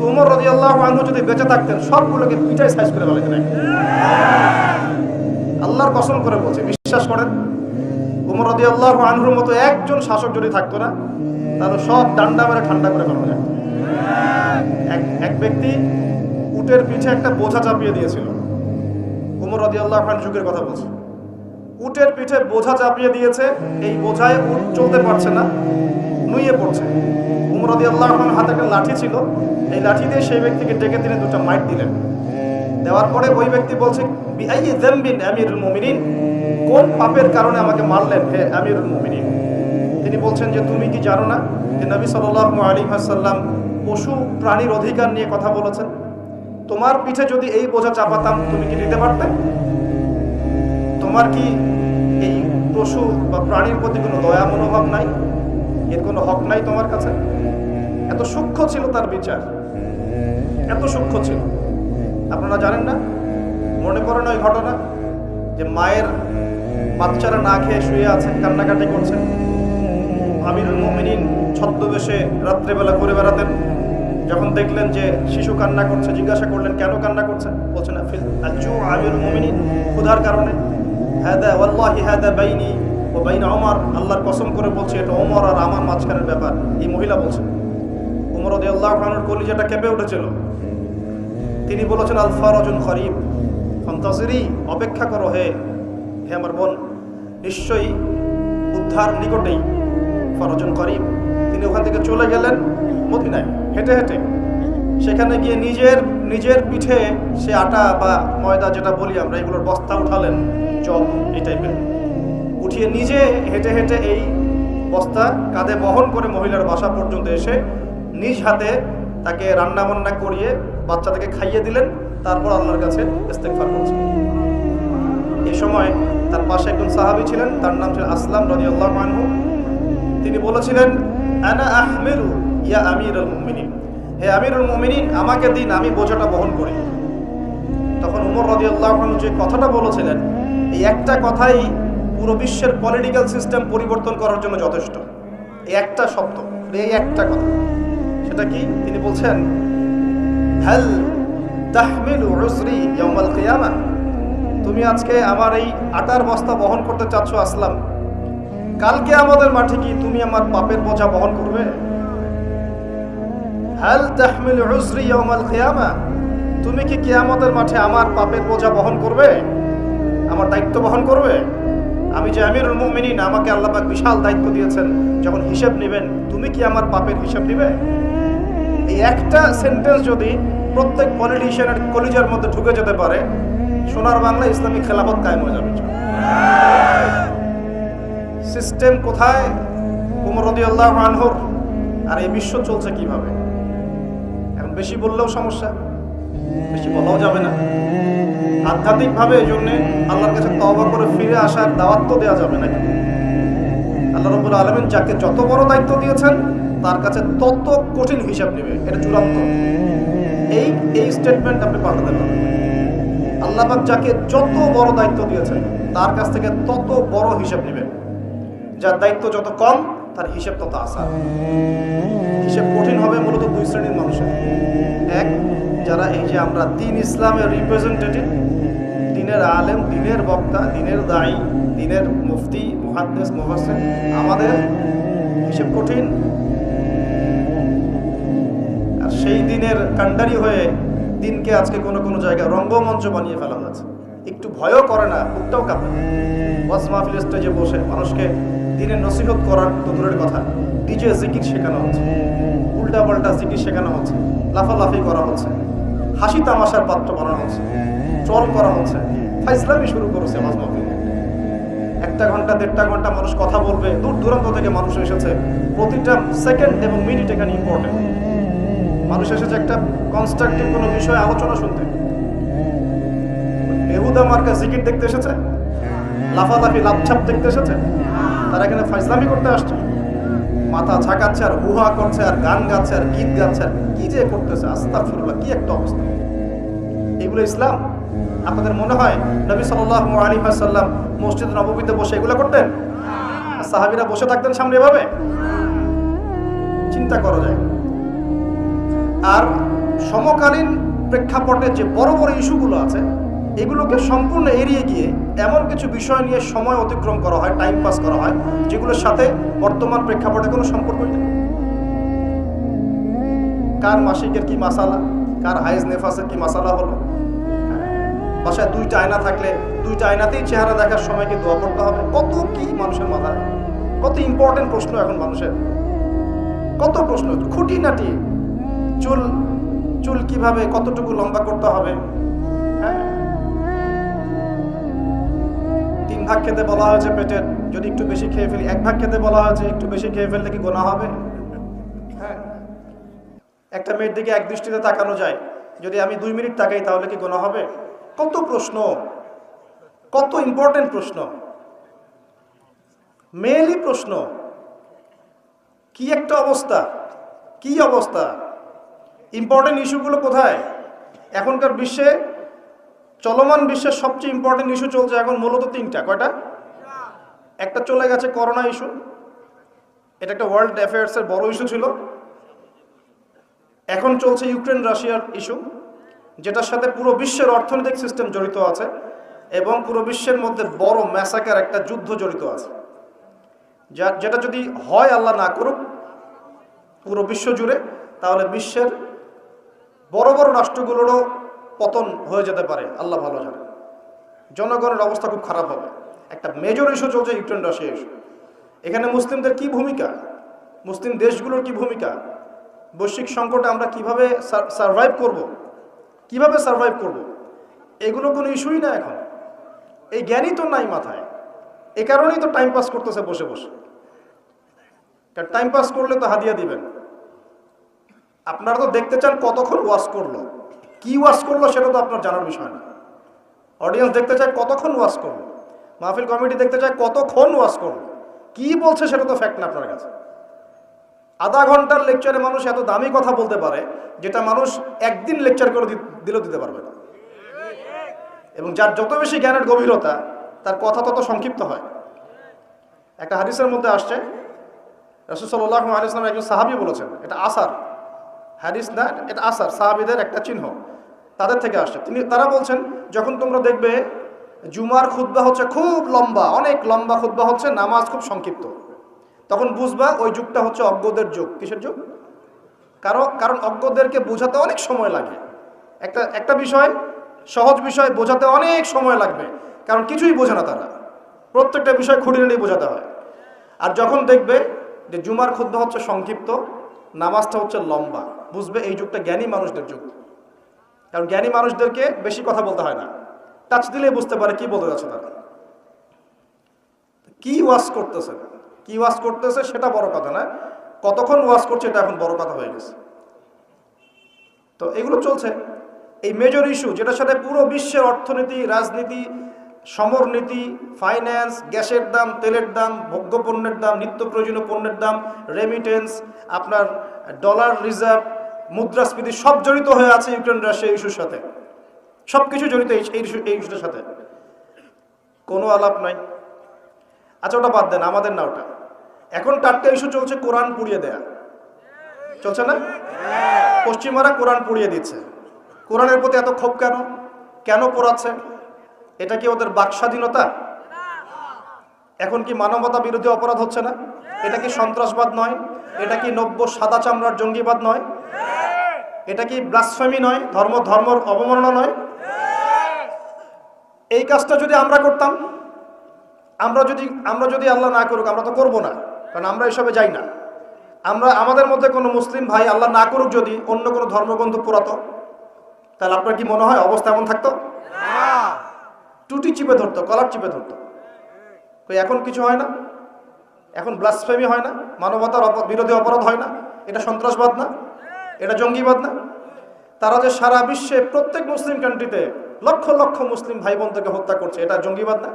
উমর রাদিয়াল্লাহু আনহু যদি বেঁচে থাকতেন সবগুলোকে পিটাই সাইজ করে ফেলাতেন। আল্লাহর কসম করে বলছে, বিশ্বাস করেন, উমর রাদিয়াল্লাহু আনহুর মতো একজন শাসক যদি থাকতো না, তাহলে সব ডান্ডা মেরে ঠান্ডা করে ফেলা যেত। এক ব্যক্তি উটের পিঠে একটা বোঝা চাপিয়ে দিয়েছিল। উমর রাদিয়াল্লাহু আনহু যুগের কথা বলছে। উটের পিঠে বোঝা চাপিয়ে দিয়েছে, এই বোঝায় উট চলতে পারছে না, নুয়ে পড়ছে। উমর রাদিয়াল্লাহু আনহুর হাতে একটা লাঠি ছিল, এই লাঠি দিয়ে সেই ব্যক্তিকে ডেকে তিনি দুটো মাইট দিলেন। দেওয়ার পরে ওই ব্যক্তি বলছে, বিআইয়ি যামবিন আমিরুল মুমিনিন, কোন পাপের কারণে আমাকে মারলেন হে আমিরুল মুমিনিন? তিনি বলছেন যে তুমি কি জানো না যে নবী সাল্লাল্লাহু আলাইহি ওয়াসাল্লাম পশু প্রাণীর অধিকার নিয়ে কথা বলেছেন? তোমার পিঠে যদি এই বোঝা চাপাতাম তুমি কি নিতে পারতে? তোমার কি এই পশু বা প্রাণীর প্রতি কোনো দয়া মনোভাব নাই? এর কোনো হক নাই তোমার কাছে? এত সূক্ষ্ম ছিল তার বিচার, এত সূক্ষ্ম ছিল। আপনারা জানেন না, মনে করেন ওই ঘটনা যে মায়ের বাচ্চারা না খেয়ে শুয়ে আছে, কান্নাকাটি করছে। আমিরুল মুমিনিন ছদ্মবেশে রাত্রেবেলা ঘুরে বেড়াতেন। যখন দেখলেন যে শিশু কান্না করছে, জিজ্ঞাসা করলেন কেন কান্না করছে? বলছেন আমিরুল মুমিনিন, ক্ষুধার কারণে। হাদা ওয়াল্লাহি হাদা বাইনি ও বাইনা ওমর, আল্লাহর কসম করে বলছে এটা ওমর আর আমার মাঝখানের ব্যাপার। এই মহিলা বলছেন। ওমর রাদিয়াল্লাহু আনহুর কলিজাটা কেঁপে উঠেছিল। তিনি বলেছেন আল ফারাজুন করিব ফান্তাজিরি, অপেক্ষা করো হে আমার বোন, নিশ্চয়ই উদ্ধার নিকটেই। ফারাজুন করিব। তিনি ওখান থেকে চলে গেলেন মদিনায় হেঁটে হেঁটে। সেখানে গিয়ে নিজের পিঠে সে আটা বা ময়দা যেটা বলি আমরা, এগুলোর বস্তা উঠালেন, জব এই টাইপের উঠিয়ে নিজে হেঁটে হেঁটে এই বস্তা কাঁধে বহন করে মহিলার বাসা পর্যন্ত এসে নিজ হাতে তাকে রান্না বান্না করিয়ে বাচ্চাটাকে খাইয়ে দিলেন। তারপর আল্লাহর কাছে ইস্তেগফার করছেন। এই সময় তার পাশে একজন সাহাবী ছিলেন, তার নাম ছিল আসলাম রাদিয়াল্লাহু আনহু। তিনি বলেছিলেন আনা আহমিলু ইয়া আমিরুল মুমিনিন, হে আমিরুল মুমিনিন আমাকে দিন, আমি বোঝাটা বহন করি। তখন উমর রাদিয়াল্লাহু আনহু যে কথাটা বলেছিলেন, এই একটা কথাই পুরো বিশ্বের পলিটিক্যাল সিস্টেম পরিবর্তন করার জন্য যথেষ্ট। এই একটা শব্দ, এই একটা কথা। সেটা কি? তিনি বলছেন হাল তাহমিলু উজরি ইয়াউমাল কিয়ামা, তুমি আজকে আমার এই আটার বস্তা বহন করতে চাচ্ছ আসলাম, কালকে আমাদের মাঠে কি তুমি আমার পাপের বোঝা বহন করবে? হাল তাহমিলু উজরি ইয়াউমাল কিয়ামা, তুমি কি কিয়ামতের মাঠে আমার পাপের বোঝা বহন করবে, আমার দায়িত্ব বহন করবে? আমি যে আমিরুল মুমিনিন, আমাকে আল্লাহ পাক বিশাল দায়িত্ব দিয়েছেন, যখন হিসাব নেবেন তুমি কি আমার পাপের হিসাব নেবে? এই একটা সেন্টেন্স যদি প্রত্যেক পলিটিশিয়ানের কলিজার মধ্যে ঢুকে যেতে পারে, সোনার বাংলা ইসলামিক খেলাফত কায়েম হয়ে যাবে। সিস্টেম কোথায়? উমর রাদিয়াল্লাহু আনহুর। আর এই বিশ্ব চলছে কিভাবে? এখন বেশি বললেও সমস্যা, বেশি বলাও যাবে না। আধ্যাত্মিকভাবে এই জন্যে আল্লাহর কাছে তওবা করে ফিরে আসার দাওয়াত তো দেওয়া যাবে না। আল্লাহ রাব্বুল আলামিন যাকে যত বড় দায়িত্ব দিয়েছেন তার কাছে তত কঠিন হিসাব নেবে, এটা চূড়ান্ত। এই স্টেটমেন্ট আপনি পাল্টাতে পারবেন। আল্লাহ পাক যাকে যত বড় দায়িত্ব দিয়েছেন তার কাছ থেকে তত বড় হিসাব নেবেন। যার দায়িত্ব যত কম তার হিসাব তত আসান। হিসাব কঠিন হবে মূলত দুই শ্রেণীর মানুষের। এক, যারা এই যে আমরা দ্বীন ইসলামের রিপ্রেজেন্টেটিভ, দ্বীনের আলেম, দ্বীনের বক্তা, দ্বীনের দায়ী, দ্বীনের মুফতি, মুহাদ্দিস, মুফাসসির, আমাদের হিসাব কঠিন। আর সেই দ্বীনের কান্ডারি হয়ে দ্বীনকে আজকে কোনো জায়গায় রঙ্গমঞ্চ বানিয়ে ফেলা হয়েছে। একটু ভয়ও করে না, বুকটাও কাঁপে। ওয়াজ মাহফিল স্টেজে বসে মানুষকে দ্বীনের নসিহত করার তো দূরের কথা, ডিজে জিকির শেখানো হচ্ছে, উল্টা পাল্টা জিকির শেখানো হচ্ছে, লাফালাফি করা হচ্ছে, হাসি তামাশার পাত্র বানানো হচ্ছে, ট্রল করা হচ্ছে, ফাইজলামি শুরু করেছে ওয়াজ মাহফিল। 1 ঘন্টা 1.5 ঘন্টা মানুষ কথা বলবে, দূর দূরান্ত থেকে মানুষ এসেছে, প্রতিটা সেকেন্ড এবং মিনিট এখানে ইম্পর্টেন্ট। মানুষ এসেছে একটা কনস্ট্রাকটিভ কোনো বিষয়ে আলোচনা শুনতে। বেহুদা মার্কা জিকির দেখতে এসেছে, লাফালাফি লাফছাপ দেখতে এসেছে। তারা এখানে ফাইজলামি করতে আসছে, মাথা ঝাঁকাচ্ছে আর হুহা করছে আর গান গাচ্ছে আর গীত গাচ্ছে আর কি যে করতেছে, আস্তাগফিরুল্লাহ, কি একটা অবস্থা। এগুলো ইসলাম? আপনাদের মনে হয় নবী সাল্লাল্লাহু আলাইহি ওয়াসাল্লাম মসজিদ নববীতে বসে এগুলো করতেন? সাহাবীরা বসে থাকতেন সামনে এভাবে? চিন্তা করা যায়। আর সমকালীন প্রেক্ষাপটে যে বড় বড় ইস্যুগুলো আছে এগুলোকে সম্পূর্ণ এড়িয়ে গিয়ে এমন কিছু বিষয় নিয়ে সময় অতিক্রম করা হয়, টাইম পাস করা হয়, যেগুলোর সাথে বর্তমান প্রেক্ষাপটে কোনো সম্পর্কই নেই। কার মাসিকের কি মাসালা, কার হাইজ নেফাসের কি মাসালা হলো, বাসায় দুইটা আয়না থাকলে দুইটা আয়নাতেই চেহারা দেখার সময় কি দোয়া পড়তে হবে, কত কি মানুষের মাথায়, কত ইম্পর্টেন্ট প্রশ্ন এখন মানুষের, কত প্রশ্ন, খুঁটিনাটি, চুল চুল কিভাবে কতটুকু লম্বা করতে হবে, হ্যাঁ, 3 ভাগ খেতে বলা হয়েছে পেটের, যদি একটু বেশি খেয়ে ফেলি, 1 ভাগ খেতে বলা হয়েছে, একটু বেশি খেয়ে ফেললে কি গোনা হবে, হ্যাঁ, একটা মেয়ের দিকে এক দৃষ্টিতে তাকানো যায়, যদি আমি 2 মিনিট তাকাই তাহলে কি গোনা হবে, কত প্রশ্ন, কত ইম্পর্টেন্ট প্রশ্ন, মেইলি প্রশ্ন, কি একটা অবস্থা, কি অবস্থা, ইম্পর্টেন্ট ইস্যুগুলো কোথায়? এখনকার বিশ্বে, চলমান বিশ্বের সবচেয়ে ইম্পর্টেন্ট ইস্যু চলছে এখন মূলত 3টা। কয়টা? একটা চলে গেছে করোনা ইস্যু, এটা একটা ওয়ার্ল্ড অ্যাফেয়ার্সের বড় ইস্যু ছিল। এখন চলছে ইউক্রেন রাশিয়ার ইস্যু, যেটার সাথে পুরো বিশ্বের অর্থনৈতিক সিস্টেম জড়িত আছে এবং পুরো বিশ্বের মধ্যে বড় ম্যাসাকার একটা যুদ্ধ জড়িত আছে, যেটা যদি হয়, আল্লাহ না করুক, পুরো বিশ্ব জুড়ে, তাহলে বিশ্বের বড় বড় রাষ্ট্রগুলোরও পতন হয়ে যেতে পারে, আল্লাহ ভালো জানে। জনগণের অবস্থা খুব খারাপ হবে। একটা মেজর ইস্যু চলছে ইউক্রেন রাশিয়া ইস্যু। এখানে মুসলিমদের কি ভূমিকা, মুসলিম দেশগুলোর কি ভূমিকা, বৈশ্বিক সংকটে আমরা কিভাবে সার্ভাইভ করব, কিভাবে সার্ভাইভ করব, এগুলো কোনো ইস্যুই না এখন। এই জ্ঞানই তো নাই মাথায়, এই কারণেই তো টাইম পাস করতেছে বসে বসে। টাইম পাস করলে তো হাদিয়া দিবেন। আপনারা তো দেখতে চান কতক্ষণ ওয়াজ করলো, কি ওয়াজ করলো সেটা তো আপনার জানার বিষয় না। অডিয়েন্স দেখতে চায় কতক্ষণ ওয়াজ করলো, মাহফিল কমিটি দেখতে চায় কতক্ষণ ওয়াজ করলো, কি বলছে সেটা তো ফ্যাক্ট না আপনার কাছে। আধা ঘন্টার লেকচারে মানুষ এত দামি কথা বলতে পারে যেটা মানুষ একদিন লেকচার করে দিলেও দিতে পারবে না। এবং যার যত বেশি জ্ঞানের গভীরতা, তার কথা তত সংক্ষিপ্ত হয়। একটা হাদিসের মধ্যে আসছে, রাসূল সাল্লাল্লাহু আলাইহি ওয়াসাল্লাম একজন সাহাবী বলেছেন, এটা আসার হাদিস না, এটা আসার, সাহাবীদের একটা চিহ্ন, তাদের থেকে আসছে। তারা বলছেন, যখন তোমরা দেখবে জুমার খুতবা হচ্ছে খুব লম্বা, অনেক লম্বা খুতবা হচ্ছে, নামাজ খুব সংক্ষিপ্ত, তখন বুঝবা ওই যুগটা হচ্ছে অজ্ঞদের যুগ। কিসের যুগ? কারণ অজ্ঞদেরকে বোঝাতে অনেক সময় লাগে। একটা বিষয়, সহজ বিষয় বোঝাতে অনেক সময় লাগবে, কারণ কিছুই বোঝে না তারা, প্রত্যেকটা বিষয় খুঁটিনাটি বোঝাতে হয়। আর যখন দেখবে যে জুমার খুতবা হচ্ছে সংক্ষিপ্ত, নামাজটা হচ্ছে লম্বা, বুঝবে এই যুগটা জ্ঞানী মানুষদের যুগ। কারণ জ্ঞানী মানুষদেরকে বেশি কথা বলতে হয় না, টাচ দিলেই বুঝতে পারে কি বলতে যাচ্ছে তারা, কি ওয়াজ করতেছে, কি ওয়াজ করতেছে সেটা বড় কথা না, কতক্ষণ ওয়াজ করছে এটা এখন বড় কথা হয়ে গেছে। তো এগুলো চলছে, এই মেজর ইস্যু যেটার সাথে পুরো বিশ্বের অর্থনীতি, রাজনীতি, সমরনীতি, ফাইন্যান্স, গ্যাসের দাম, তেলের দাম, ভোগ্যপণ্যের দাম, নিত্য প্রয়োজনীয় পণ্যের দাম, রেমিটেন্স, আপনার ডলার রিজার্ভ, মুদ্রাস্ফীতি, সব জড়িত হয়ে আছে ইউক্রেন রাশিয়া ইস্যুর সাথে। সব কিছু জড়িত এই ইস্যুটার সাথে, কোনো আলাপ নাই। আচ্ছা ওটা বাদ দেন, আমাদের না ওটা। এখন 4টা ইস্যু চলছে, কোরআন পুড়িয়ে দেয়া চলছে না? পশ্চিমারা কোরআন পুড়িয়ে দিচ্ছে। কোরআনের প্রতি এত ক্ষোভ কেন? কেন পোড়াচ্ছে? এটা কি ওদের বাক স্বাধীনতা? এখন কি মানবতা বিরোধী অপরাধ হচ্ছে না? এটা কি সন্ত্রাসবাদ নয়? এটা কি নব্য সাদা চামড়ার জঙ্গিবাদ নয়? এটা কি ব্লাসফেমি নয়? ধর্মর অবমাননা নয়? এই কাজটা যদি আমরা করতাম, আমরা যদি আল্লাহ না করুক, আমরা তো করবো না, কারণ আমরা এসবে যাই না। আমাদের মধ্যে কোনো মুসলিম ভাই আল্লাহ না করুক যদি অন্য কোনো ধর্মগ্রন্থ পোড়াতো, তাহলে আপনার কি মনে হয় অবস্থা এমন থাকতো? টুটি চিপে ধরতো, কলার চিপে ধরতো। এখন কিছু হয় না, এখন ব্লাসফেমি হয় না, মানবতার বিরোধী অপরাধ হয় না, এটা সন্ত্রাসবাদ না, এটা জঙ্গিবাদ না। তারা যে সারা বিশ্বে প্রত্যেক মুসলিম কান্ট্রিতে লক্ষ লক্ষ মুসলিম ভাই বোনদেরকে হত্যা করছে, এটা জঙ্গিবাদ না,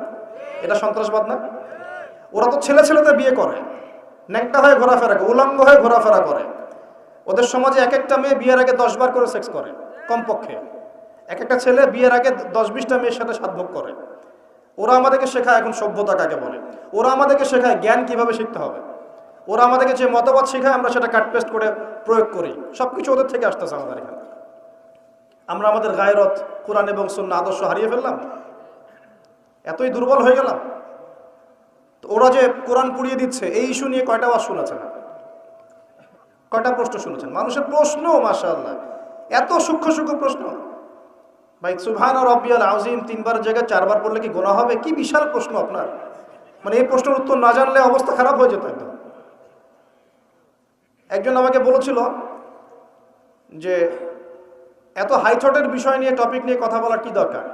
এটা সন্ত্রাসবাদ না। ওরা তো ছেলেদের বিয়ে করে, ন্যাংটা হয়ে ঘোরাফেরা করে, উলঙ্গ হয়ে ঘোরাফেরা করে। ওদের সমাজে এক একটা মেয়ে বিয়ের আগে 10 বার করে সেক্স করে, কমপক্ষে এক একটা ছেলে বিয়ের আগে 10-20টা মেয়ের সাথে সাধভোগ করে। ওরা আমাদেরকে শেখায় এখন সভ্যতা কাকে বলে, ওরা আমাদেরকে শেখায় জ্ঞান কিভাবে শিখতে হবে, ওরা আমাদেরকে যে মতবাদ শেখায় আমরা সেটা কাট পেস্ট করে প্রয়োগ করি। সবকিছু ওদের থেকে আসতেছে আমাদের এখানে। আমরা আমাদের গায়রত, কোরআন এবং সুন্নাহ আদর্শ হারিয়ে ফেললাম, এতই দুর্বল হয়ে গেলাম। তো ওরা যে কোরআন পুড়িয়ে দিচ্ছে, এই ইস্যু নিয়ে কয়টা ওয়াজ শুনেছেন? কয়টা প্রশ্ন শুনেছেন? মানুষের প্রশ্ন মাশাআল্লাহ, এত সূক্ষ্ম সূক্ষ্ম প্রশ্ন। ভাই সুবহান রাব্বিয়াল আযীম 3 বার জায়গায় 4 বার পড়লে কি গুনাহ হবে? কি বিশাল প্রশ্ন আপনার! মানে এই প্রশ্নের উত্তর না জানলে অবস্থা খারাপ হয়ে যেত একদম। একজন আমাকে বলেছিল যে এত হাইথটের বিষয় নিয়ে, টপিক নিয়ে কথা বলার কি দরকার?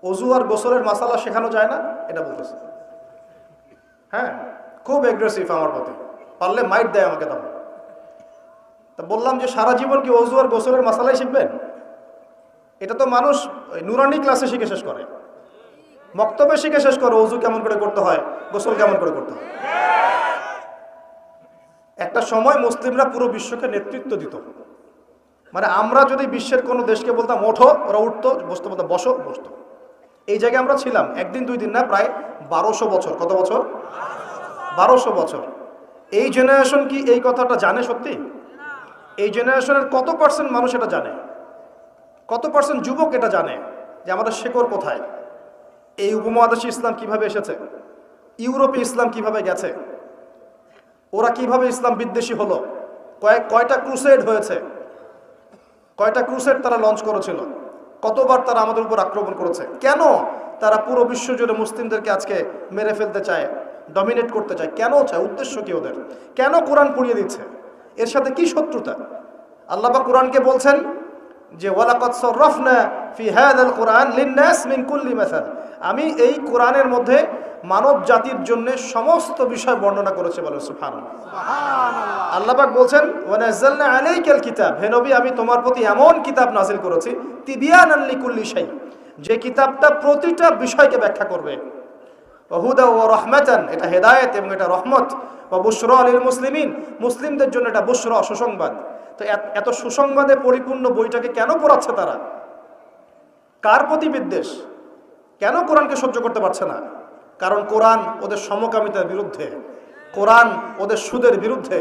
ওযু আর গোসলের মাসালা শেখানো যায় না? এটা বলতেছে। হ্যাঁ, খুব অ্যাগ্রেসিভ আমার প্রতি, পারলে মাইট দেয় আমাকে তখন। তা বললাম যে সারা জীবন কি ওযু আর গোসলের মাসালাই শিখবেন? এটা তো মানুষ নুরানি ক্লাসে শিখে শেষ করে, মক্তবে শিখে শেষ করে ওযু কেমন করে করতে হয়, গোসল কেমন করে করতে হয়। একটা সময় মুসলিমরা পুরো বিশ্বকে নেতৃত্ব দিত। মানে আমরা যদি বিশ্বের কোনো দেশকে বলতাম ওঠো, ওরা উঠতো, বসতো, বলতাম বসো, বসতো। এই জায়গায় আমরা ছিলাম একদিন দুই দিন না, প্রায় 1200 বছর। কত বছর? 1200 বছর। এই জেনারেশন কি এই কথাটা জানে সত্যি? এই জেনারেশনের কত পার্সেন্ট মানুষ এটা জানে? কত পার্সেন্ট যুবক এটা জানে যে আমাদের শেকড় কোথায়? এই উপমহাদেশে ইসলাম কিভাবে এসেছে, ইউরোপে ইসলাম কিভাবে গেছে, ওরা কিভাবে ইসলাম বিদ্বেষী হলো, কয়টা ক্রুসেড হয়েছে, কয়টা ক্রুসেড তারা লঞ্চ করেছিল, কতবার তারা আমাদের উপর আক্রমণ করেছে, কেন তারা পুরো বিশ্ব জুড়ে মুসলিমদেরকে আজকে মেরে ফেলতে চায়, ডমিনেট করতে চায়, কেন চায়, উদ্দেশ্য কি ওদের? কেন কোরআন পুড়িয়ে দিচ্ছে? এর সাথে কি শত্রুতা? আল্লাহ পাক কোরআনকে বলছেন যে ওয়ালাকাদ সাররাফনা ফি হাযাল কুরআন লিন-নাস মিন কুল্লি মাসাল, আমি এই কোরআনের মধ্যে মানব জাতির জন্য সমস্ত বিষয় বর্ণনা করেছে। বলেন সুবহানাল্লাহ। সুবহানাল্লাহ। আল্লাহ পাক বলছেন ওয়া নাযালনা আলাইকাল কিতাব, হে নবী আমি তোমার প্রতি এমন কিতাব নাযিল করেছি তিবিয়ানান লিকুল্লি শাই, যে কিতাবটা প্রতিটা বিষয়কে ব্যাখ্যা করবে। ওয়া হুদা ওয়া রাহমাতান, এটা হেদায়েত এবং এটা রহমত। ওয়া বুশরা লিল মুসলিমিন, মুসলিমদের জন্য এটা বুশরা, সুসংবাদ। তো এত সুসংবাদে পরিপূর্ণ বইটাকে কেন পড়াচ্ছে তারা? কার প্রতি বিদ্বেষ? কেন কোরআনকে সহ্য করতে পারছে না? কারণ কোরআন ওদের সমকামিতার বিরুদ্ধে, কোরআন ওদের সুদের বিরুদ্ধে,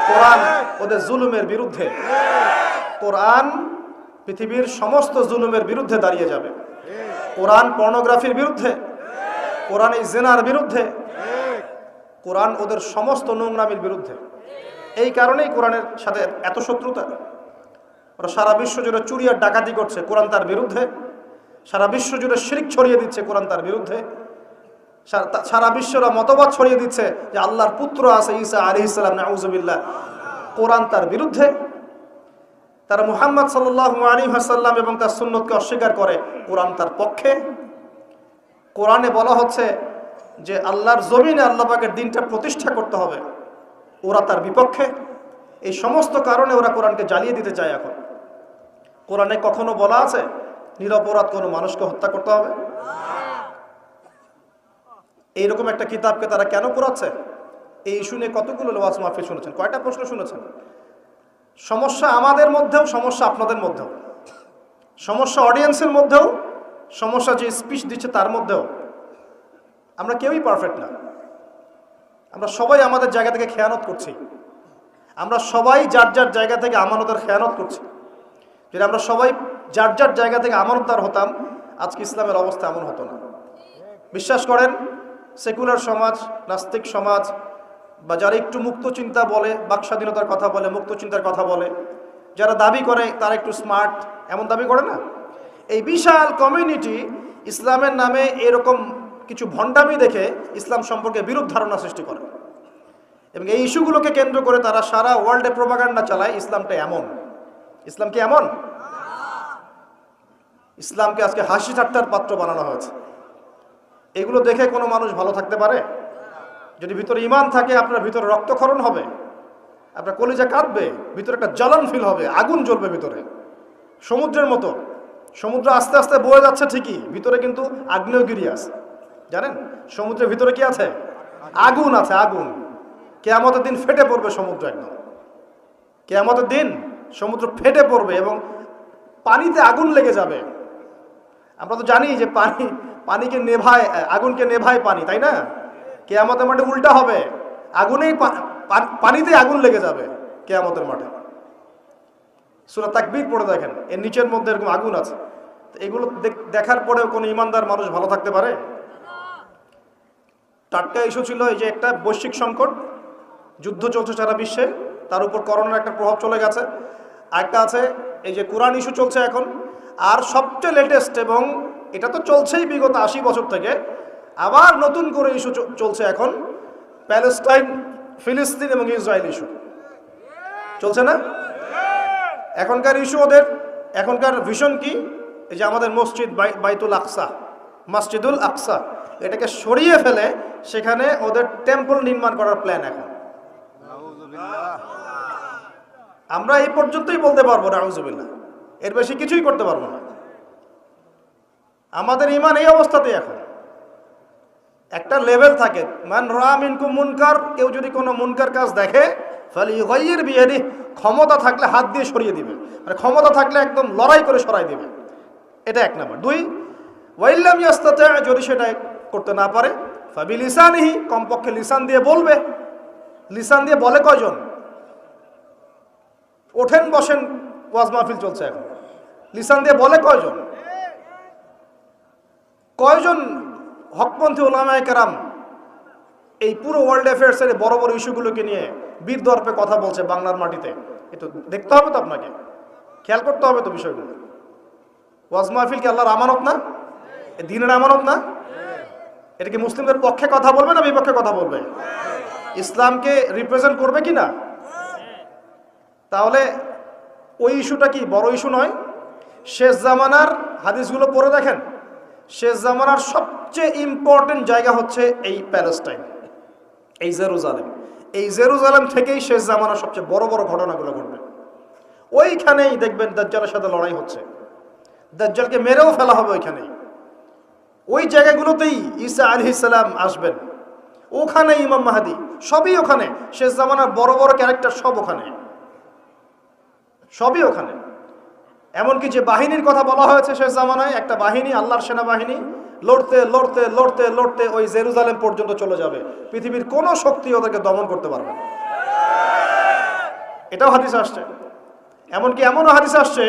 কোরআন ওদের জুলুমের বিরুদ্ধে। কোরআন পৃথিবীর সমস্ত জুলুমের বিরুদ্ধে দাঁড়িয়ে যাবে। কোরআন পর্নোগ্রাফির বিরুদ্ধে, কোরআন এই জিনার বিরুদ্ধে, কোরআন ওদের সমস্ত নোংরামির বিরুদ্ধে। এই কারণেই কোরআনের সাথে এত শত্রুতা। ওরা সারা বিশ্ব জুড়ে চুরি আর ডাকাতি করছে, কোরআন তার বিরুদ্ধে। সারা বিশ্ব জুড়ে শিরক ছড়িয়ে দিচ্ছে, কোরআন তার বিরুদ্ধে। সারা বিশ্বরা মতবাদ ছড়িয়ে দিচ্ছে যে আল্লাহর পুত্র আছে ঈসা আলাইহিস সালাম, নাউযুবিল্লাহ, কোরআন তার বিরুদ্ধে। তারা মুহাম্মদ সাল্লাল্লাহু আলাইহি ওয়াসাল্লাম এবং তার সুন্নতকে অস্বীকার করে, কোরআন তার পক্ষে। কোরআনে বলা হচ্ছে যে আল্লাহর জমিনে আল্লাহ পাকের দ্বীনটা প্রতিষ্ঠা করতে হবে, ওরা তার বিপক্ষে। এই সমস্ত কারণে ওরা কোরআনকে জ্বালিয়ে দিতে চায়। এখন কোরআনে কখনো বলা আছে নিরপরাধ কোনো মানুষকে হত্যা করতে হবে? এইরকম একটা কিতাবকে তারা কেন পড়াচ্ছে? এই ইস্যু নিয়ে কতগুলো ওয়াজ মাহফিল শুনেছেন, কয়টা প্রশ্ন শুনেছেন? সমস্যা আমাদের মধ্যেও, সমস্যা আপনাদের মধ্যেও, সমস্যা অডিয়েন্সের মধ্যেও, সমস্যা যে স্পিচ দিচ্ছে তার মধ্যেও। আমরা কেউই পারফেক্ট না, আমরা সবাই আমাদের জায়গা থেকে খেয়ানত করছি। আমরা সবাই যার যার জায়গা থেকে আমানতের খেয়ানত করছি। যদি আমরা সবাই যার যার জায়গা থেকে আমানতদার হতাম, আজকে ইসলামের অবস্থা এমন হতো না। বিশ্বাস করেন, সেকুলার সমাজ, নাস্তিক সমাজ, বা যারা একটু মুক্ত চিন্তা বলে, বাক স্বাধীনতার কথা বলে, মুক্ত চিন্তার কথা বলে, যারা দাবি করে তারা একটু স্মার্ট, এমন দাবি করে না, এই বিশাল কমিউনিটি ইসলামের নামে এরকম কিছু ভণ্ডামি দেখে ইসলাম সম্পর্কে বিরূপ ধারণা সৃষ্টি করে, এবং এই ইস্যুগুলোকে কেন্দ্র করে তারা সারা ওয়ার্ল্ডে প্রোপাগান্ডা চালায় ইসলামটা এমন। ইসলাম কি এমন? ইসলামকে আজকে হাসি ঠাট্টার পাত্র বানানো হয়েছে। এগুলো দেখে কোনো মানুষ ভালো থাকতে পারে? যদি ভিতরে ঈমান থাকে, আপনার ভিতরে রক্তক্ষরণ হবে, আপনার কলিজা কাঁদবে, ভিতরে একটা জ্বালান ফিল হবে, আগুন জ্বলবে ভিতরে, সমুদ্রের মতো। সমুদ্র আস্তে আস্তে বয়ে যাচ্ছে ঠিকই, ভিতরে কিন্তু আগ্নেয়গিরি আছে। জানেন সমুদ্রের ভিতরে কি আছে? আগুন আছে, আগুন। কিয়ামতের দিন ফেটে পড়বে সমুদ্র, একদম কিয়ামতের দিন সমুদ্র ফেটে পড়বে এবং পানিতে আগুন লেগে যাবে। আমরা তো জানি যে পানিকে নেভায়, আগুনকে নেভায় পানি, তাই না? কিয়ামতের মাঠে উল্টা হবে, আগুনেই পানিতে আগুন লেগে যাবে কিয়ামতের মাঠে। সূরা তাকবীর পড়ে দেখেন, এর নিচের মধ্যে এরকম আগুন আছে। তো এগুলো দেখার পরেও কোনো ইমানদার মানুষ ভালো থাকতে পারে? টাটকা ইস্যু ছিল এই যে একটা বৈশ্বিক সংকট, যুদ্ধ চলছে সারা বিশ্বে, তার উপর করোনার একটা প্রভাব চলে গেছে। আরেকটা আছে এই যে কোরআন ইস্যু চলছে এখন। আর সবচেয়ে লেটেস্ট, এবং এটা তো চলছেই বিগত 80 বছর থেকে, আবার নতুন করে ইস্যু চলছে এখন, প্যালেস্টাইন, ফিলিস্তিন এবং ইসরায়েল ইস্যু চলছে না? এখনকার ইস্যু ওদের, এখনকার ভিশন কি? এই যে আমাদের মসজিদ বাইতুল আকসা, মসজিদুল আকসা, এটাকে সরিয়ে ফেলে সেখানে ওদের টেম্পল নির্মাণ করার প্ল্যান এখন। আমরা এই পর্যন্তই বলতে পারবো নাউজুবিল্লাহ, এর বেশি কিছুই করতে পারবো না। আমাদের ঈমান এই অবস্থাতেই এখন। একটা লেভেল থাকে, মান রা মিনকুম মুনকার, কেউ যদি কোনো মুনকার কাজ দেখে ফালিয়ুগাইয়ির বিয়াদিহি, ক্ষমতা থাকলে হাত দিয়ে সরিয়ে দিবে, মানে ক্ষমতা থাকলে একদম লড়াই করে সরাই দিবে। এটা এক নাম্বার। দুই, ওয়াইল্লাম ইয়াস্তাতি, যদি সেটা করতে না পারে ফাবিলিসানিহি, কমপক্ষে লিসান দিয়ে বলবে। লিসান দিয়ে বলে কয়জন? ওঠেন বসেন ওয়াজ মাহফিল চলছে এখন, লিসান দিয়ে বলে কয়জন? কয়জন হকপন্থী ওলামায়ে কেরাম এই পুরো ওয়ার্ল্ড অ্যাফেয়ার্সের বড় বড় ইস্যুগুলোকে নিয়ে বীর দর্পে কথা বলছে বাংলার মাটিতে? একটু দেখতে হবে তো, আপনাকে খেয়াল করতে হবে তো বিষয়গুলো। ওয়াজ মাহফিল কি আল্লাহর আমানত না? দ্বীনের আমানত না? এটা কি মুসলিমদের পক্ষে কথা বলবে না বিপক্ষে কথা বলবে? ইসলামকে রিপ্রেজেন্ট করবে কি না? তাহলে ওই ইস্যুটা কি বড় ইস্যু নয়? শেষ জামানার হাদিসগুলো পড়ে দেখেন, শেষ জামানার সবচেয়ে ইম্পর্টেন্ট জায়গা হচ্ছে এই প্যালেস্টাইন, এই জেরুজালেম। এই জেরুজালেম থেকেই শেষ জামানার সবচেয়ে বড় বড় ঘটনাগুলো ঘটবে। ওইখানেই দেখবেন দাজ্জালের সাথে লড়াই হচ্ছে, দাজ্জালকে মেরেও ফেলা হবে ওইখানেই। ওই জায়গাগুলোতেই ঈসা আলাইহিস সালাম আসবেন, ওখানে ইমাম মাহদী, সবই ওখানে। শেষ জামানার বড় বড় ক্যারেক্টার সব ওখানে, সবই ওখানে। এমনকি যে বাহিনীর কথা বলা হয়েছে শেষ জামানায়, একটা বাহিনী, আল্লাহর সেনাবাহিনী, লড়তে লড়তে লড়তে লড়তে ওই জেরুজালেম পর্যন্ত চলে যাবে। পৃথিবীর কোনো শক্তি ওদেরকে দমন করতে পারবে না। এটাও হাদিস আসছে। এমনকি এমনও হাদিস আসছে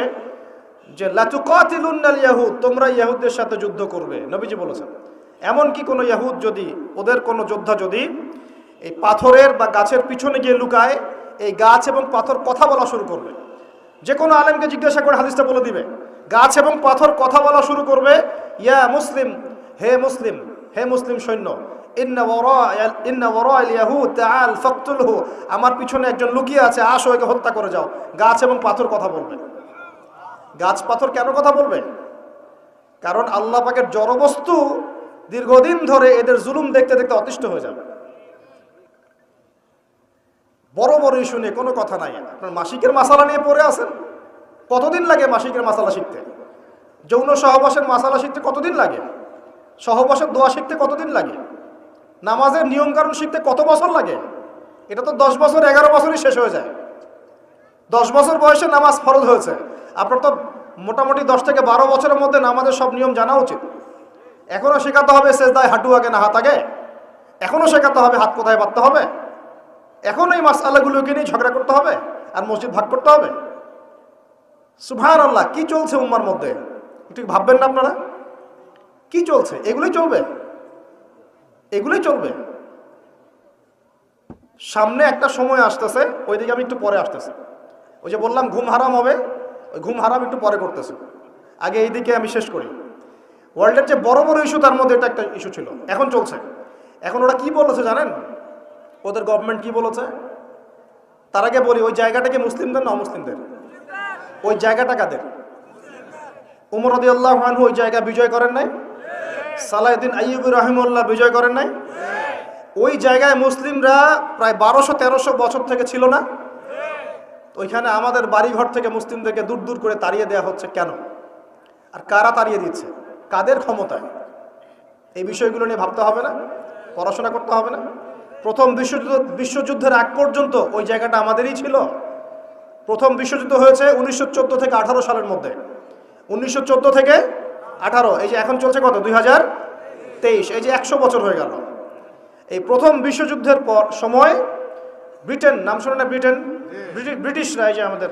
যে লাতুকাতিলুন্নাল ইয়াহুদ, তোমরা ইহুদদের সাথে যুদ্ধ করবে, নবীজি বলেছেন। এমনকি কোনো ইহুদ যদি, ওদের কোনো যোদ্ধা যদি এই পাথরের বা গাছের পিছনে গিয়ে লুকায়, এই গাছ এবং পাথর কথা বলা শুরু করবে। যে কোনো আলেমকে জিজ্ঞাসা করে হাদিসটা বলে দিবে। গাছ এবং পাথর কথা বলা শুরু করবে, ইয়া মুসলিম, হে মুসলিম, হে মুসলিম সৈন্য, ইন্না ওয়ারা'আল ইয়াহুদ তাআল ফাকতুলহু, আমার পিছনে একজন লুকিয়ে আছে, আসো একে হত্যা করে যাও। গাছ এবং পাথর কথা বলবে। গাছ পাথর কেন কথা বলবে? কারণ আল্লাহ পাকের জড়বস্তু দীর্ঘদিন ধরে এদের জুলুম দেখতে দেখতে অতিষ্ঠ হয়ে যাবে। বড় বড় ইস্যু নিয়ে কোনো কথা নাই। আপনার মাসিকের মাসালা নিয়ে পড়ে আছেন, কতদিন লাগে মাসিকের মাসালা শিখতে? যৌন সহবাসের মাসালা শিখতে কতদিন লাগে? সহবাসের দোয়া শিখতে কতদিন লাগে? নামাজের নিয়মকানুন শিখতে কত বছর লাগে? এটা তো 10 বছর 11 বছরই শেষ হয়ে যায়। 10 বছর বয়সে নামাজ ফরজ হয়েছে, আপনার তো মোটামুটি 10 থেকে 12 বছরের মধ্যে নামাজের সব নিয়ম জানা উচিত। এখনও শেখাতে হবে সেজদায় হাঁটু আগে না হাত আগে, এখনও শেখাতে হবে হাত কোথায় বাঁধতে হবে, এখন এই মাসআলাগুলোকে নিয়ে ঝগড়া করতে হবে আর মসজিদ ভাগ করতে হবে। সুবহানাল্লাহ, কি চলছে উম্মার মধ্যে? একটু ভাববেন না আপনারা কি চলছে? এগুলোই চলবে, এগুলোই চলবে। সামনে একটা সময় আসতেছে, ওইদিকে আমি একটু পরে আসতেছি। ওই যে বললাম ঘুম হারাম হবে, ওই ঘুম হারাম একটু পরে করতেছে, আগে এইদিকে আমি শেষ করি। ওয়ার্ল্ডের যে বড় বড় ইস্যু, তার মধ্যে এটা একটা ইস্যু ছিল, এখন চলছে। এখন ওরা কি বলেছে জানেন? ওদের গভর্নমেন্ট কি বলেছে? তার আগে বলি, ওই জায়গাটা কি মুসলিমদের না অমুসলিমদের? ওই জায়গাটা কাদের? উমর রাদিয়াল্লাহু আনহু ওই জায়গা বিজয় করেন নাই? সালাউদ্দিন আইয়ুবী রাহিমাহুল্লাহ বিজয় করেন নাই? ওই জায়গায় মুসলিমরা প্রায় 1200-1300 বছর থেকে ছিল না? ওইখানে আমাদের বাড়িঘর থেকে মুসলিমদেরকে দূর দূর করে তাড়িয়ে দেওয়া হচ্ছে কেন? আর কারা তাড়িয়ে দিচ্ছে? কাদের ক্ষমতায়? এই বিষয়গুলো নিয়ে ভাবতে হবে না? পড়াশোনা করতে হবে না? প্রথম বিশ্বযুদ্ধের আগ পর্যন্ত ওই জায়গাটা আমাদেরই ছিল। প্রথম বিশ্বযুদ্ধ হয়েছে 1914 থেকে 18 সালের মধ্যে। 1914 থেকে 18, এই যে এখন চলছে কত? 2023, এই যে 100 বছর হয়ে গেল। এই প্রথম বিশ্বযুদ্ধের পর সময় ব্রিটেন, নাম শোনেন না? ব্রিটেন, ব্রিটিশরা, এই যে আমাদের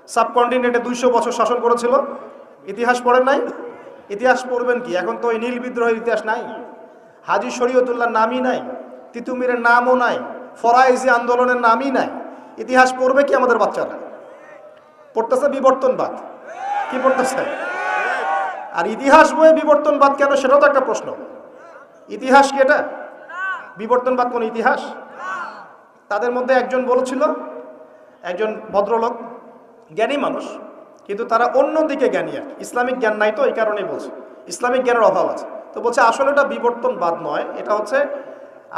সাবকন্টিনেন্টে 200 বছর শাসন করেছিল। ইতিহাস পড়েন নাই? ইতিহাস পড়বেন কি? এখন তো এই নীল বিদ্রোহের ইতিহাস নাই, হাজী শরীয়তুল্লাহর নামই নাই, তিতুমিরের নামও নাই, ফরাইজি আন্দোলনের নামই নাই। ইতিহাস পড়বে কি আমাদের বাচ্চারা? পড়তেছে বিবর্তনবাদ। কি পড়তেছে? আর ইতিহাস বইয়ে বিবর্তনবাদ কেন, সেটাও তো একটা প্রশ্ন। ইতিহাস কি এটা? বিবর্তনবাদ কোন ইতিহাস? তাদের মধ্যে একজন বলেছিল, একজন ভদ্রলোক, জ্ঞানী মানুষ, কিন্তু তারা অন্যদিকে জ্ঞানী আর ইসলামিক জ্ঞান নাই, তো এই কারণেই বলছে ইসলামিক জ্ঞানের অভাব আছে। তো বলছে আসলে এটা বিবর্তনবাদ নয়, এটা হচ্ছে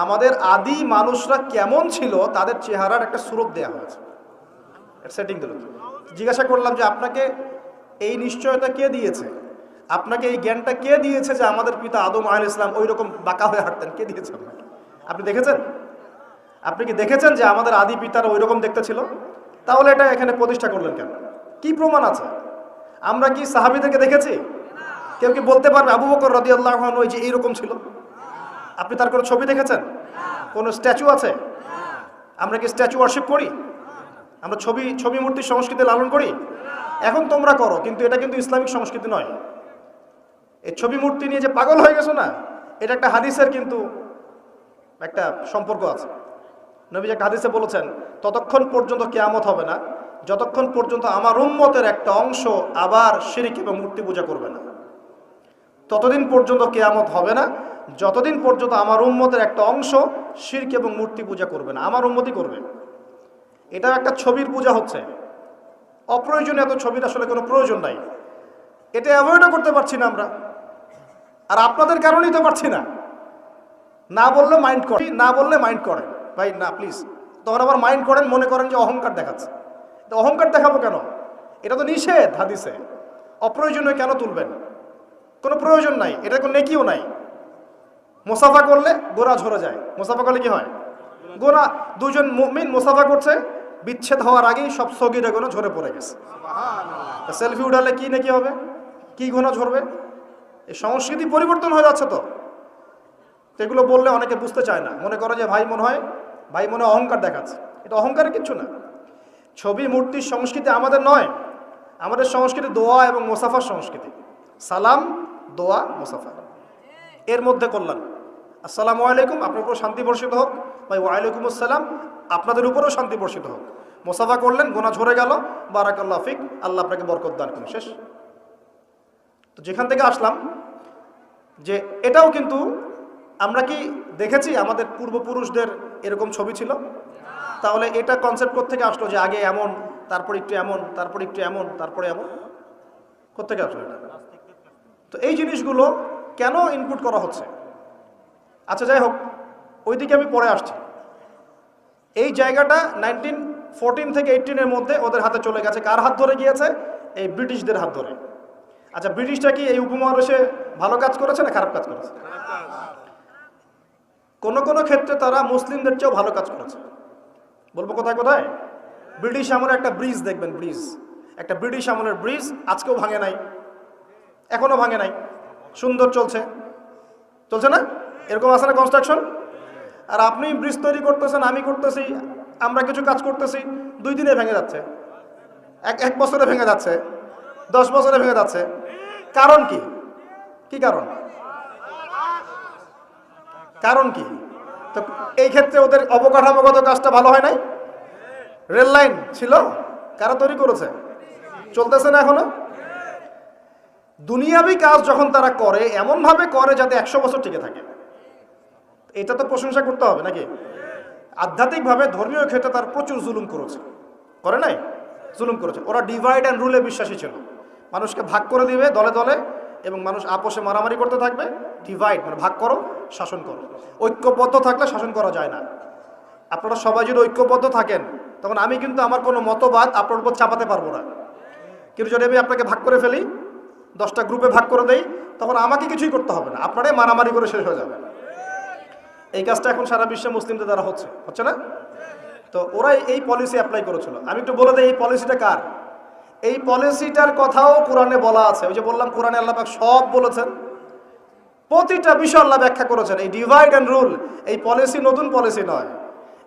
আমাদের আদি মানুষরা কেমন ছিল তাদের চেহারার একটা সুরত দেওয়া হয়েছে, সেটিং দিল। জিজ্ঞাসা করলাম যে আপনাকে এই নিশ্চয়তা কে দিয়েছে, আপনাকে এই জ্ঞানটা কে দিয়েছে যে আমাদের পিতা আদম আলাইহিস ইসলাম ওই রকম বাঁকা হয়ে হাঁটতেন? কে দিয়েছে আপনাকে? আপনি দেখেছেন? আপনি কি দেখেছেন যে আমাদের আদি পিতারা ওই রকম দেখতে ছিল? তাহলে এটা এখানে প্রতিষ্ঠা করলেন কেন? কি প্রমাণ আছে? আমরা কি সাহাবীদেরকে দেখেছি? কেউ কি বলতে পারবে আবু বকর রাদিয়াল্লাহু আনহু ওই যে এইরকম ছিল? আপনি তার কোনো ছবি দেখেছেন? কোনো স্ট্যাচু আছে? আমরা কি স্ট্যাচু ওয়ার্শিপ করি? আমরা ছবি মূর্তির সংস্কৃতি লালন করি? এখন তোমরা করো, কিন্তু এটা কিন্তু ইসলামিক সংস্কৃতি নয়। এই ছবি মূর্তি নিয়ে যে পাগল হয়ে গেছো না, এটা একটা হাদিসের কিন্তু একটা সম্পর্ক আছে। নবী একটা হাদিসে বলেছেন, ততক্ষণ পর্যন্ত কিয়ামত হবে না যতক্ষণ পর্যন্ত আমার উম্মতের একটা অংশ আবার শিরক এবং মূর্তি পূজা করবে না। ততদিন পর্যন্ত কিয়ামত হবে না যতদিন পর্যন্ত আমার উম্মতের একটা অংশ শিরক এবং মূর্তি পূজা করবে না। আমার উম্মতই করবে। এটা একটা ছবির পূজা হচ্ছে, অপ্রয়োজনীয় এত ছবির আসলে কোনো প্রয়োজন নাই। এটা অ্যাভয়েডও করতে পারছি না আমরা, আর আপনাদের কারণেই তো পারছি না। না বললে মাইন্ড করে, না বললে মাইন্ড করেন, ভাই না প্লিজ। তখন আবার মাইন্ড করেন, মনে করেন যে অহংকার দেখাচ্ছে। তো অহংকার দেখাবো কেন? এটা তো নিষেধ হাদিসে। অপ্রয়োজনীয় কেন তুলবেন? কোনো প্রয়োজন নাই, এটা কোনো নেকিও নাই। মুসাফা করলে গোনা ঝরে যায়। মুসাফা করলে কি হয়? গোনা। দুজন মুমিন মুসাফা করছে, বিচ্ছেদ হওয়ার আগেই সব সগীরা গোনা ঝরে পড়ে গেছে। সেলফি উঠালে কি নাকি হবে? কি গোনা ঝরবে? এই সংস্কৃতি পরিবর্তন হয়ে যাচ্ছে তো। এগুলো বললে অনেকে বুঝতে চায় না, মনে করে যে ভাই মনে হয় অহংকার দেখাচ্ছে। এটা অহংকারের কিছু না। ছবি মূর্তির সংস্কৃতি আমাদের নয়। আমাদের সংস্কৃতি দোয়া এবং মুসাফার সংস্কৃতি। সালাম, দোয়া, মুসাফা, এর মধ্যে কল্যাণ। আসসালামু আলাইকুম, আপনার উপর শান্তি বর্ষিত হোক। ভাই ওয়ালাইকুম আসসালাম, আপনাদের উপরেও শান্তি বর্ষিত হোক। মুসাফা করলেন, গোনা ঝরে গেল, বারাকাল্লাহ ফিক, আল্লাহ আপনাকে বরকত দান করুন, শেষ। তো যেখান থেকে আসলাম যে এটাও কিন্তু আমরা কি দেখেছি আমাদের পূর্বপুরুষদের এরকম ছবি ছিল? তাহলে এটা কনসেপ্ট কোত্থেকে আসলো যে আগে এমন, তারপর একটু এমন, তারপর একটু এমন, তারপরে এমন? কোত্থেকে আসলো এটা? তো এই জিনিসগুলো কেন ইনপুট করা হচ্ছে? আচ্ছা যাই হোক, ওইদিকে আমি পরে আসছি। এই জায়গাটা 1914 থেকে 18-এর মধ্যে ওদের হাতে চলে গেছে। কার হাত ধরে গিয়েছে? এই ব্রিটিশদের হাত ধরে। আচ্ছা, ব্রিটিশটা কি এই উপমহাদেশে ভালো কাজ করেছে না খারাপ কাজ করেছে? কোন কোন ক্ষেত্রে তারা মুসলিমদের চেয়েও ভালো কাজ করেছে। বলবো কোথায় কোথায়? ব্রিটিশ আমলের একটা ব্রিজ দেখবেন, ব্রিজ, একটা ব্রিটিশ আমলের ব্রিজ আজকেও ভাঙে নাই, এখনো ভাঙে নাই, সুন্দর চলছে না? এরকম আছে না কনস্ট্রাকশন? আর আপনি ব্রিজ তৈরি করতেছেন, আমি করতেছি, আমরা কিছু কাজ করতেছি, 2 দিনে ভেঙে যাচ্ছে, এক বছরে ভেঙে যাচ্ছে, 10 বছরে ভেঙে যাচ্ছে। কারণ কি? কি কারণ? কারণ কি? তো এই ক্ষেত্রে ওদের অবকাঠামোগত কাজটা ভালো হয় নাই? রেল লাইন ছিল, কারা তৈরি করেছে? চলতেছে না এখনো? দুনিয়াবি কাজ যখন তারা করে, এমন ভাবে করে যাতে 100 বছর টিকে থাকে। এটা তো প্রশংসা করতে হবে নাকি? আধ্যাত্মিকভাবে ধর্মীয় ক্ষেত্রে তার প্রচুর জুলুম করেছে, করে নাই? জুলুম করেছে। ওরা ডিভাইড অ্যান্ড রুলে বিশ্বাসী ছিল। মানুষকে ভাগ করে দিবে দলে দলে, এবং মানুষ আপোষে মারামারি করতে থাকবে। ডিভাইড মানে ভাগ করো, শাসন করো। ঐক্যবদ্ধ থাকলে শাসন করা যায় না। আপনারা সবাই যদি ঐক্যবদ্ধ থাকেন, তখন আমি কিন্তু আমার কোনো মতবাদ আপনার উপর চাপাতে পারবো না। কিন্তু যদি আমি আপনাকে ভাগ করে ফেলি, 10টা গ্রুপে ভাগ করে দেই, তখন আমাকে কিছুই করতে হবে না, আপনারাই মারামারি করে শেষ হয়ে যাবে। এই কাজটা এখন সারা বিশ্বে মুসলিমদের দ্বারা হচ্ছে না? তো ওরা এই পলিসি অ্যাপ্লাই করেছিল। আমি একটু বলে দিই এই পলিসিটা কার। এই পলিসিটার কথাও কোরআনে বলা আছে। ওই যে বললাম, কোরআনে আল্লাহ পাক সব বলেছেন, প্রতিটা বিষয় আল্লাহ ব্যাখ্যা করেছেন। এই ডিভাইড অ্যান্ড রুল, এই পলিসি নতুন পলিসি নয়।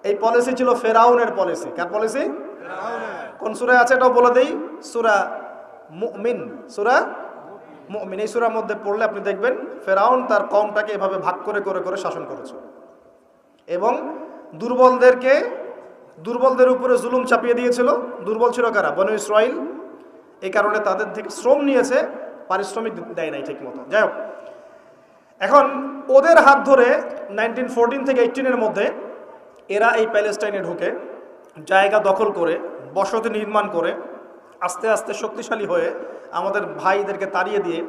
এই পলিসি ছিল ফেরাউনের পলিসি। কার পলিসি? কোন সূরায় আছে এটাও বলে দেই, সূরা মুমিন। সূরা মুমিন এই সূরার মধ্যে পড়লে আপনি দেখবেন ফেরাউন তার কওমটাকে এভাবে ভাগ করে করে করে শাসন করেছে এবং দুর্বলদের উপরে জুলুম চাপিয়ে দিয়েছিল। দুর্বল ছিল কারা? বনু ইসরাইল। এই কারণে তাদের থেকে শ্রম নিয়েছে, পারিশ্রমিক দেয় নাই ঠিক মতো। যাই হোক, এখন ওদের হাত ধরে 1914 থেকে 18-এর মধ্যে এরা এই প্যালেস্টাইনে ঢুকে জায়গা দখল করে বসতি নির্মাণ করে আস্তে আস্তে শক্তিশালী হয়ে আমাদের ভাইদেরকে তাড়িয়ে দিয়ে,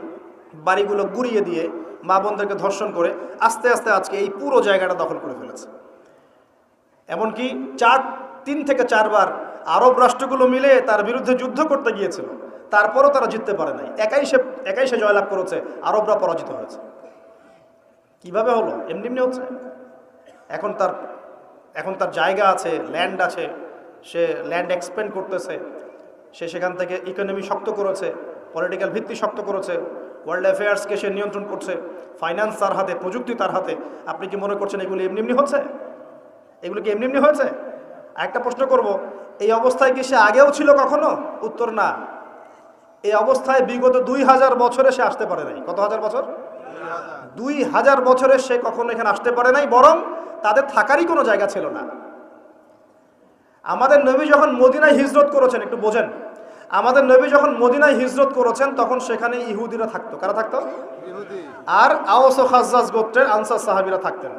বাড়িগুলো গুড়িয়ে দিয়ে, মা বোনদেরকে ধর্ষণ করে আস্তে আস্তে আজকে এই পুরো জায়গাটা দখল করে ফেলেছে। এমনকি 3 থেকে 4 বার আরব রাষ্ট্রগুলো মিলে তার বিরুদ্ধে যুদ্ধ করতে গিয়েছিল, তারপরও তারা জিততে পারে নাই। একাই সে জয়লাভ করেছে, আরবরা পরাজিত হয়েছে। কিভাবে হলো? এমনি হচ্ছে। এখন তার জায়গা আছে, ল্যান্ড আছে, সে ল্যান্ড এক্সপেন্ড করতেছে, সে সেখান থেকে ইকোনমি শক্ত করেছে, পলিটিক্যাল ভিত্তি শক্ত করেছে, ওয়ার্ল্ড অ্যাফেয়ার্সকে সে নিয়ন্ত্রণ করছে, ফাইন্যান্স তার হাতে, প্রযুক্তি তার হাতে। আপনি কি মনে করছেন এগুলো এমনি হচ্ছে? এগুলো কি এমনি হয়েছে? একটা প্রশ্ন করব, এই অবস্থায় কি সে আগেও ছিল কখনো? উত্তর না। এই অবস্থায় বিগত 2000 বছরে সে আসতে পারে নাই। কত হাজার বছর? 2000 বছরে সে কখনো এখানে আসতে পারে নাই, বরং তাদের থাকারই কোনো জায়গা ছিল না। আমাদের নবী যখন মদিনায় হিজরত করেছেন, একটু বোঝেন, আমাদের নবী যখন মদিনায় হিজরত করেছেন তখন সেখানে ইহুদিরা থাকতো। কারা থাকতো? আর আওস ও খাজ্জাজ গোত্রের আনসার সাহাবীরা থাকতেন,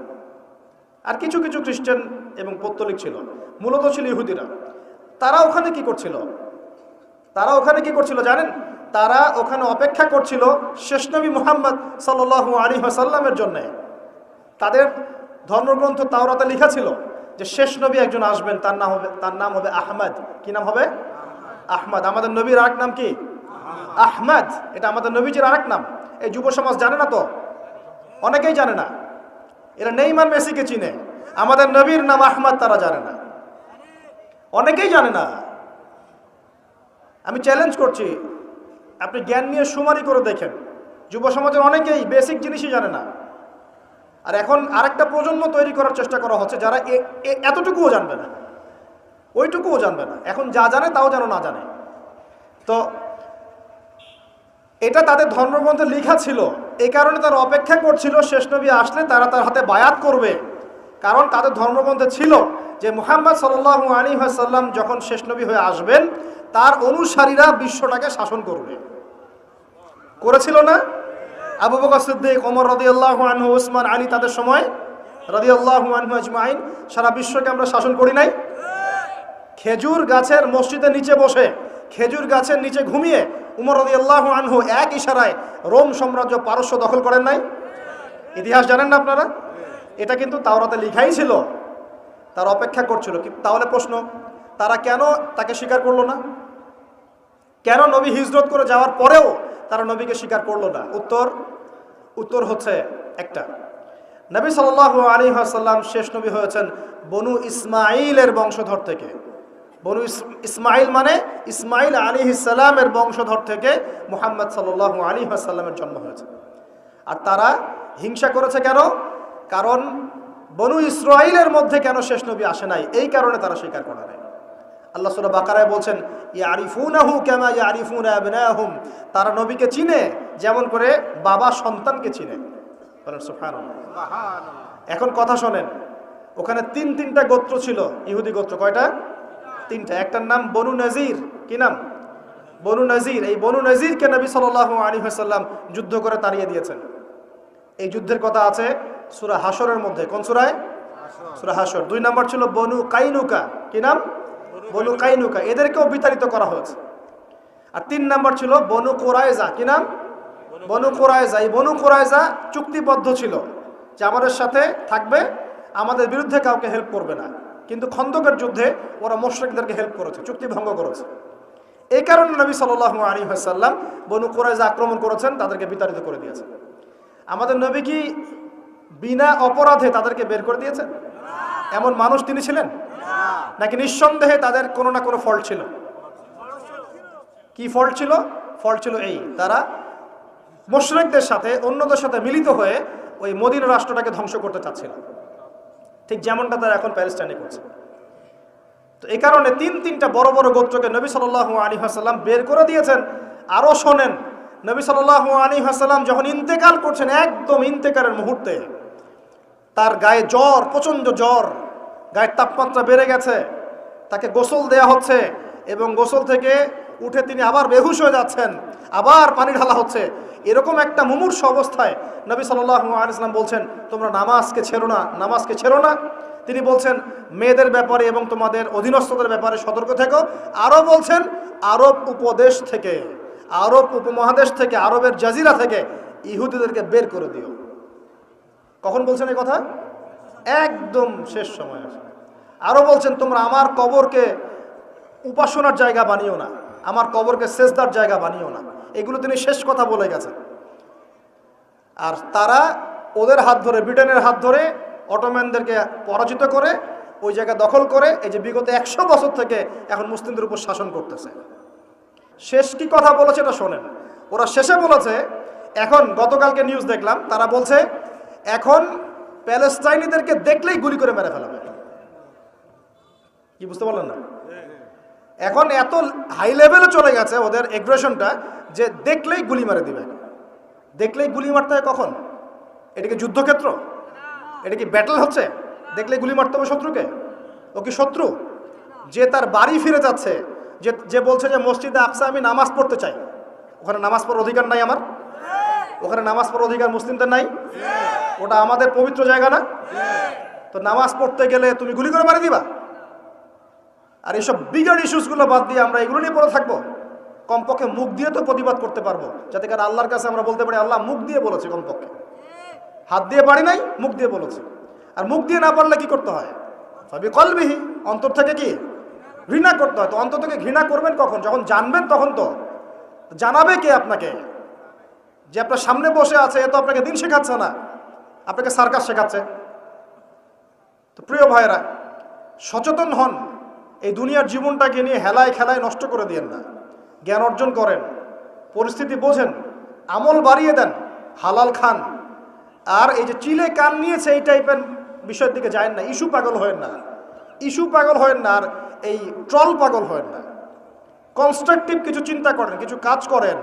আর কিছু কিছু খ্রিস্টান এবং পৌত্তলিক ছিল, মূলত ছিল ইহুদিরা। তারা ওখানে কি করছিল জানেন? তারা ওখানে অপেক্ষা করছিল শেষ নবী মুহাম্মদ সাল্লাল্লাহু আলাইহি ওয়াসাল্লামের জন্য। তাদের ধর্মগ্রন্থ তাওরাতে লেখা ছিল যে শেষ নবী একজন আসবেন, তার নাম হবে আহমদ। কি নাম হবে? আহমদ। আমাদের নবীর আরেক নাম কি? আহমদ। এটা আমাদের নবীজির আরেক নাম। এই যুব সমাজ জানে না তো, অনেকেই জানে না। এরা নেইমার মেসিকে চিনে, আমাদের নবীর নাম আহমদ তারা জানে না, অনেকেই জানে না। আমি চ্যালেঞ্জ করছি, আপনি জ্ঞান নিয়ে সুমারি করে দেখেন, যুব সমাজের অনেকেই বেসিক জিনিসই জানে না। আর এখন আরেকটা প্রজন্ম তৈরি করার চেষ্টা করা হচ্ছে যারা এতটুকুও জানবে না, ওইটুকুও জানবে না। এখন যা জানে তাও যেন না জানে। তো এটা তাদের ধর্মগ্রন্থে লেখা ছিল, এই কারণে তারা অপেক্ষা করছিল শেষ নবী আসলে তারা তার হাতে বায়াত করবে। কারণ তাদের ধর্মগ্রন্থে ছিল যে মুহাম্মদ সাল্লাল্লাহু আলাইহি ওয়াসাল্লাম যখন শেষ নবী হয়ে আসবেন তার অনুসারীরা বিশ্বটাকে শাসন করবে। করেছিল না? আবু বকর সিদ্দিক, ওমর রাদিয়াল্লাহু আনহু, উসমান, আলী, তাদের সময় রাদিয়াল্লাহু আনহু আজমাইন সারা বিশ্বকে আমরা শাসন করি নাই? খেজুর গাছের মসজিদের নিচে বসে, খেজুর গাছের নিচে ঘুমিয়ে উমর রাদিয়াল্লাহু আনহু এক ইশারায় রোম সাম্রাজ্য, পারস্য দখল করেন নাই? ইতিহাস জানেন না আপনারা? এটা কিন্তু তাওরাতে লেখাই ছিল। তারা অপেক্ষা করছিল। তাহলে প্রশ্ন, তারা কেন তাকে স্বীকার করলো না? কেন নবী হিজরত করে যাওয়ার পরেও তারা নবীকে স্বীকার করলো না? উত্তর হচ্ছে একটা, নবী সাল্লাল্লাহু আলাইহি ওয়াসাল্লাম শেষ নবী হয়েছেন বনু ইসমাইলের বংশধর থেকে। বনু ইসমাইল মানে ইসমাইল আলাইহিস সালামের বংশধর থেকে মুহাম্মদ সাল্লাল্লাহু আলাইহি ওয়াসাল্লামের জন্ম হয়েছে। আর তারা হিংসা করেছে কেন? কারণ বনু ইসরাইলের মধ্যে কেন শেষ নবী আসে নাই, এই কারণে তারা স্বীকার করে নাই। আল্লাহ সূরা বাকারায় বলছেন, ইয়ারিফুনাহু কামা ইয়ারিফুনা আবনাহুম, তারা নবীকে চিনে যেমন করে বাবা সন্তানকে চিনে। বলেন সুবহানাল্লাহ। এখন কথা শোনেন, ওখানে তিনটা গোত্র ছিল, ইহুদি গোত্র। কয়টা? 3টা। একটার নাম বনু নজির। কি নাম? বনু নজির। এই বনু নজিরকে নবী সাল্লাল্লাহু আলাইহি ওয়াসাল্লাম যুদ্ধ করে তাড়িয়ে দিয়েছেন। এই যুদ্ধের কথা আছে সূরা হাশরের মধ্যে। কোন সূরায়? সূরা হাশর। 2 নম্বর ছিল বনু কাইনুকা। কি নাম? বনু কাইনুকা। এদেরকেও বিতাড়িত করা হয়েছে। আর 3 নম্বর ছিল বনু কুরাইজা। কি নাম? বনু কুরাইজা। এই বনু কুরাইজা চুক্তিবদ্ধ ছিল যে আমাদের সাথে থাকবে, আমাদের বিরুদ্ধে কাউকে হেল্প করবে না। কিন্তু খন্দকের যুদ্ধে ওরা মুশরিকদেরকে হেল্প করেছে, চুক্তি ভঙ্গ করেছে। এই কারণে নবী সাল্লাল্লাহু আলাইহি ওয়াসাল্লাম বনু কুরাইজা আক্রমণ করেছেন, তাদেরকে বিতাড়িত করে দিয়েছেন। আমাদের নবী কি বিনা অপরাধে তাদেরকে বের করে দিয়েছেন? এমন মানুষ তিনি ছিলেন? নাকি নিঃসন্দেহে তাদের কোনো না কোনো ফল্ট ছিল? কি ফল্ট ছিল? ফল্ট ছিল এই, তারা মুশরিকদের সাথে, অন্যদের সাথে মিলিত হয়ে ওই মদিনা রাষ্ট্রটাকে ধ্বংস করতে চাচ্ছিল, ঠিক যেমনটা তারা এখন প্যালেস্টাইনে করছে। তো এই কারণে তিনটা বড় বড় গোত্রকে নবী সাল্লাল্লাহু আলাইহি ওয়াসাল্লাম বের করে দিয়েছেন। আরও শোনেন, নবী সাল্লাল্লাহু আলাইহি ওয়াসাল্লাম যখন ইন্তেকাল করছেন, একদম ইন্তেকালের মুহূর্তে তার গায়ে জ্বর, প্রচণ্ড জ্বর, গায়ের তাপমাত্রা বেড়ে গেছে, তাকে গোসল দেয়া হচ্ছে এবং গোসল থেকে উঠে তিনি আবার বেহুশ হয়ে যাচ্ছেন, আবার পানি ঢালা হচ্ছে। এরকম একটা মুমূর্ষু অবস্থায় নবী সাল্লাল্লাহু আলাইহি ওয়াসাল্লাম বলছেন, তোমরা নামাজকে ছেড়ো না। তিনি বলছেন, মেয়েদের ব্যাপারে এবং তোমাদের অধীনস্থদের ব্যাপারে সতর্ক থেকো। আরও বলছেন, আরব উপমহাদেশ থেকে, আরবের জাজিরা থেকে ইহুদিদেরকে বের করে দিও। কখন বলছেন এই কথা? একদম শেষ সময় আসে। আরও বলছেন, তোমরা আমার কবরকে উপাসনার জায়গা বানিও না, আমার কবরকে সেজদার জায়গা বানিও না। এগুলো তিনি শেষ কথা বলে গেছেন। আর তারা ওদের হাত ধরে, ব্রিটেনের হাত ধরে অটোম্যানদেরকে পরাজিত করে ওই জায়গা দখল করে এই যে বিগত 100 বছর থেকে এখন মুসলিমদের উপর শাসন করতেছে। শেষ কি কথা বলেছে এটা শোনেন। ওরা শেষে বলেছে, এখন গতকালকে নিউজ দেখলাম, তারা বলছে এখন প্যালেস্টাইনিদেরকে দেখলেই গুলি করে মেরে ফেলাবে। কি বুঝতে পারলেন না? এখন এত হাই লেভেলে চলে গেছে ওদের এগ্রেশনটা যে দেখলেই গুলি মারে দিবে। দেখলেই গুলি মারতে হয় কখন? এটা কি যুদ্ধক্ষেত্র? এটা কি ব্যাটল হচ্ছে? দেখলেই গুলি মারতে হবে শত্রুকে? ও কি শত্রু? যে তার বাড়ি ফিরে যাচ্ছে, যে বলছে যে মসজিদে আকসা আমি নামাজ পড়তে চাই, ওখানে নামাজ পড়ার অধিকার নাই আমার? ওখানে নামাজ পড়ার অধিকার মুসলিমদের নাই? ওটা আমাদের পবিত্র জায়গা না? তো নামাজ পড়তে গেলে তুমি গুলি করে মারি দিবা? আর এইসব বিগার ইস্যুসগুলো বাদ দিয়ে আমরা এগুলো নিয়ে পড়ে থাকবো? কমপক্ষে মুখ দিয়ে তো প্রতিবাদ করতে পারবো, যাতে করে আল্লাহর কাছে আমরা বলতে পারি আল্লাহ মুখ দিয়ে বলেছে। কমপক্ষে হাত দিয়ে পারি নাই, মুখ দিয়ে বলেছে। আর মুখ দিয়ে না পারলে কি করতে হয়? সবই কলবিহি, অন্তর থেকে কি ঘৃণা করতে হয়। তো অন্তর থেকে ঘৃণা করবেন কখন? যখন জানবেন তখন। তো জানাবে কে আপনাকে? যে আপনার সামনে বসে আছে, এ তো আপনাকে দিন শেখাচ্ছে না, আপনাকে সার্কাস শেখাচ্ছে। তো প্রিয় ভাইরা, সচেতন হন। এই দুনিয়ার জীবনটাকে নিয়ে হেলায় খেলায় নষ্ট করে দিয়েন না। জ্ঞান অর্জন করেন, পরিস্থিতি বোঝেন, আমল বাড়িয়ে দেন, হালাল খান। আর এই যে চিলে কান নিয়েছে এই টাইপের বিষয়ের দিকে যায় না। ইস্যু পাগল হয়েন না, আর এই ট্রল পাগল হয়েন না। কনস্ট্রাকটিভ কিছু চিন্তা করেন, কিছু কাজ করেন,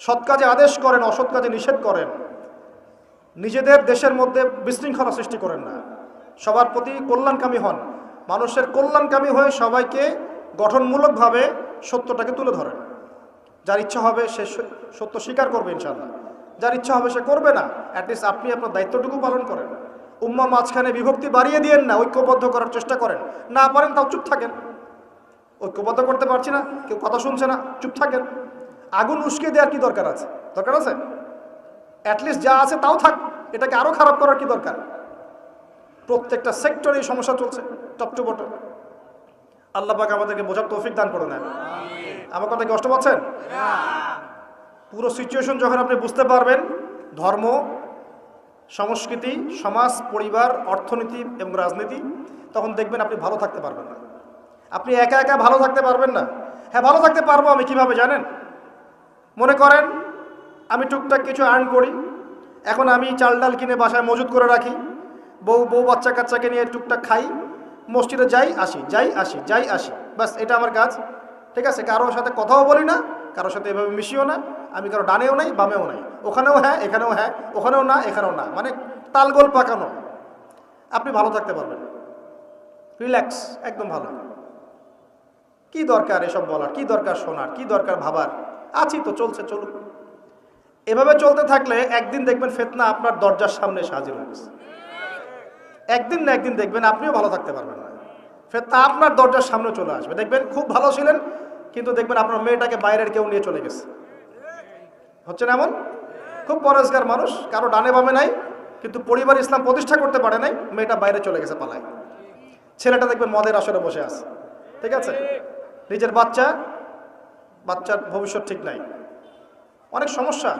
সৎ কাজে আদেশ করেন, অসৎ কাজে নিষেধ করেন। নিজেদের দেশের মধ্যে বিশৃঙ্খলা সৃষ্টি করেন না। সবার প্রতি কল্যাণকামী হন। মানুষের কল্যাণকামী হয়ে সবাইকে গঠনমূলকভাবে সত্যটাকে তুলে ধরেন। যার ইচ্ছা হবে সে সত্য স্বীকার করবে ইনশাআল্লাহ, যার ইচ্ছা হবে সে করবে না। অ্যাটলিস্ট আপনি আপনার দায়িত্বটুকু পালন করেন। উম্মার মাঝখানে বিভক্তি বাড়িয়ে দিয়েন না, ঐক্যবদ্ধ করার চেষ্টা করেন। না পারেন তাও চুপ থাকেন। ঐক্যবদ্ধ করতে পারছি না, কেউ কথা শুনছে না, চুপ থাকেন। আগুন উস্কে দেওয়ার কি দরকার আছে? অ্যাটলিস্ট যা আছে তাও থাক, এটাকে আরো খারাপ করার কি দরকার? প্রত্যেকটা সেক্টরে এই সমস্যা চলছে, টপ টু বটম। আল্লাহ পাক আমাদেরকে বোঝার তৌফিক দান করে নেন। আমার কথা কষ্ট পাচ্ছেন? পুরো সিচুয়েশন যখন আপনি বুঝতে পারবেন, ধর্ম, সংস্কৃতি, সমাজ, পরিবার, অর্থনীতি এবং রাজনীতি, তখন দেখবেন আপনি ভালো থাকতে পারবেন না। আপনি একা একা ভালো থাকতে পারবেন না। হ্যাঁ, ভালো থাকতে পারবো আমি কিভাবে জানেন? মনে করেন আমি টুকটাক কিছু আর্ন করি, এখন আমি চাল ডাল কিনে বাসায় মজুত করে রাখি, বউ বাচ্চা কাচ্চাকে নিয়ে টুকটাক খাই, মসজিদে যাই আসি, বাস এটা আমার কাজ। ঠিক আছে, কারোর সাথে কথাও বলি না, কারোর সাথে এভাবে মিশিও না। আমি কারো ডানেও নাই, বামেও নাই, ওখানেও হ্যাঁ এখানেও হ্যাঁ, ওখানেও না এখানেও না, মানে তালগোল পাকানো। আপনি ভালো থাকতে পারবেন, রিল্যাক্স, একদম ভালো। কি দরকার এসব বলার, কি দরকার শোনার, কি দরকার ভাবার? আছি তো, চলছে, চলুক। এভাবে চলতে থাকলে একদিন দেখবেন ফিতনা আপনার দরজার সামনে এসে হাজির হয়ে গেছে। একদিন না একদিন দেখবেন আপনিও ভালো থাকতে পারবেন না, ফিতনা আপনার দরজার সামনে চলে আসবে। দেখবেন খুব ভালো ছিলেন, কিন্তু দেখবেন আপনার মেয়েটাকে বাইরের কেউ নিয়ে চলে গেছে। হচ্ছে না এমন? খুব পরেজগার মানুষ, কারো ডানে বামে নাই, কিন্তু পরিবার ইসলাম প্রতিষ্ঠা করতে পারে নাই, মেয়েটা বাইরে চলে গেছে পালায়। ছেলেটা দেখবেন মদের আসরে বসে আছে। ঠিক আছে, নিজের বাচ্চার ভবিষ্যৎ ঠিক নাই, অনেক সমস্যা।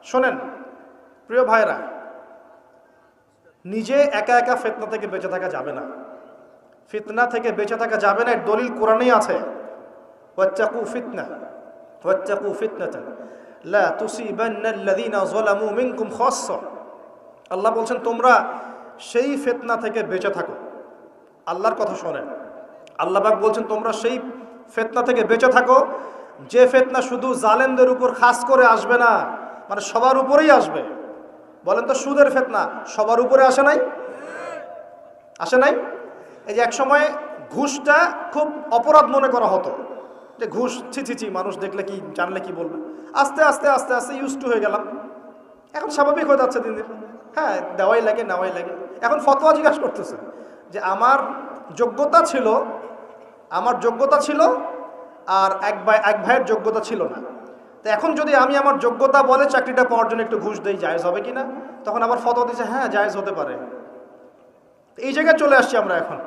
শোনেন প্রিয় ভাইরা, নিজে একা একা ফিতনা থেকে বেঁচে থাকা যাবে না। ফিতনা থেকে বেঁচে থাকা যাবে না, এর দলিল কোরআনেই আছে। ওয়াত্তাকু ফিতনাতান লা তুসিবান্নাল্লাযীনা যালামু মিনকুম খাসসা। আল্লাহ বলছেন তোমরা সেই ফিতনা থেকে বেঁচে থাকো। আল্লাহর কথা শোনেন, আল্লাহ পাক বলছেন তোমরা সেই ফিতনা থেকে বেঁচে থাকো যে ফিতনা শুধু জালেমদের উপর খাস করে আসবে না, মানে সবার উপরেই আসবে। বলেন তো সুদের ফিতনা সবার উপরে আসে নাই? আসে নাই? এই যে এক সময় ঘুষটা খুব অপরাধ মনে করা হতো, যে ঘুষ ছি ছি ছি, মানুষ দেখলে কি জানলে কি বলবে। আস্তে আস্তে আস্তে আস্তে ইউজ টু হয়ে গেলাম, এখন স্বাভাবিক হয়ে যাচ্ছে দিন দিন। হ্যাঁ, দেওয়াই লাগে নেওয়াই লাগে। এখন ফতোয়া জিজ্ঞাসা করতেছে যে আমার যোগ্যতা ছিল আর এক ভাইয়ের যোগ্যতা ছিল না, তো এখন যদি আমি আমার যোগ্যতা বলে চাকরিটা পাওয়ার জন্য একটু ঘুষ দেই, জায়েজ হবে কিনা? তখন আবার ফতোয়া দিচ্ছে হ্যাঁ জায়েজ হতে পারে। এই জায়গায় চলে আসছি আমরা, এখন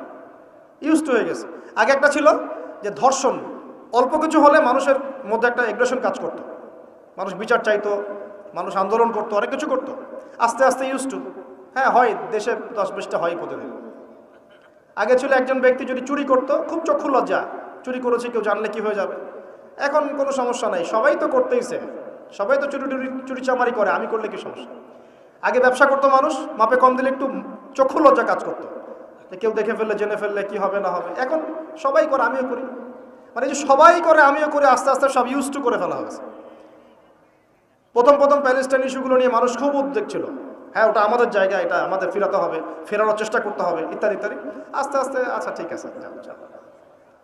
ইউজ টু হয়ে গেছে। আগে একটা ছিল যে ধর্ষণ, অল্প কিছু হলে মানুষের মধ্যে একটা এগ্রেশন কাজ করতো, মানুষ বিচার চাইতো, মানুষ আন্দোলন করতো, অনেক কিছু করতো। আস্তে আস্তে ইউজ টু, হ্যাঁ হয়, দেশে 10-20টা হয় প্রতিদিন। আগে ছিল একজন ব্যক্তি যদি চুরি করতো খুব চক্ষু লজ্জা, চুরি করেছে কেউ জানলে কি হয়ে যাবে। এখন কোনো সমস্যা নাই, সবাই তো করতেইছে, সবাই তো চুরি চামারি করে, আমি করলে কি সমস্যা। আগে ব্যবসা করতো মানুষ, মাপে কম দিলে একটু চক্ষু লজ্জা কাজ করতো, যে কেউ দেখে ফেললে জেনে ফেললে কি হবে না হবে। এখন সবাই করে আমিও করি, মানে যে সবাই করে আমিও করি, আস্তে আস্তে সব ইউজ টু করে ফেলা হয়েছে। প্রথম প্যালেস্টাইন ইস্যুগুলো নিয়ে মানুষ খুব উদ্বেগ ছিল, হ্যাঁ ওটা আমাদের জায়গা, এটা আমাদের ফেরাতে হবে, ফেরানোর চেষ্টা করতে হবে, ইত্যাদি ইত্যাদি। আস্তে আস্তে আচ্ছা ঠিক আছে,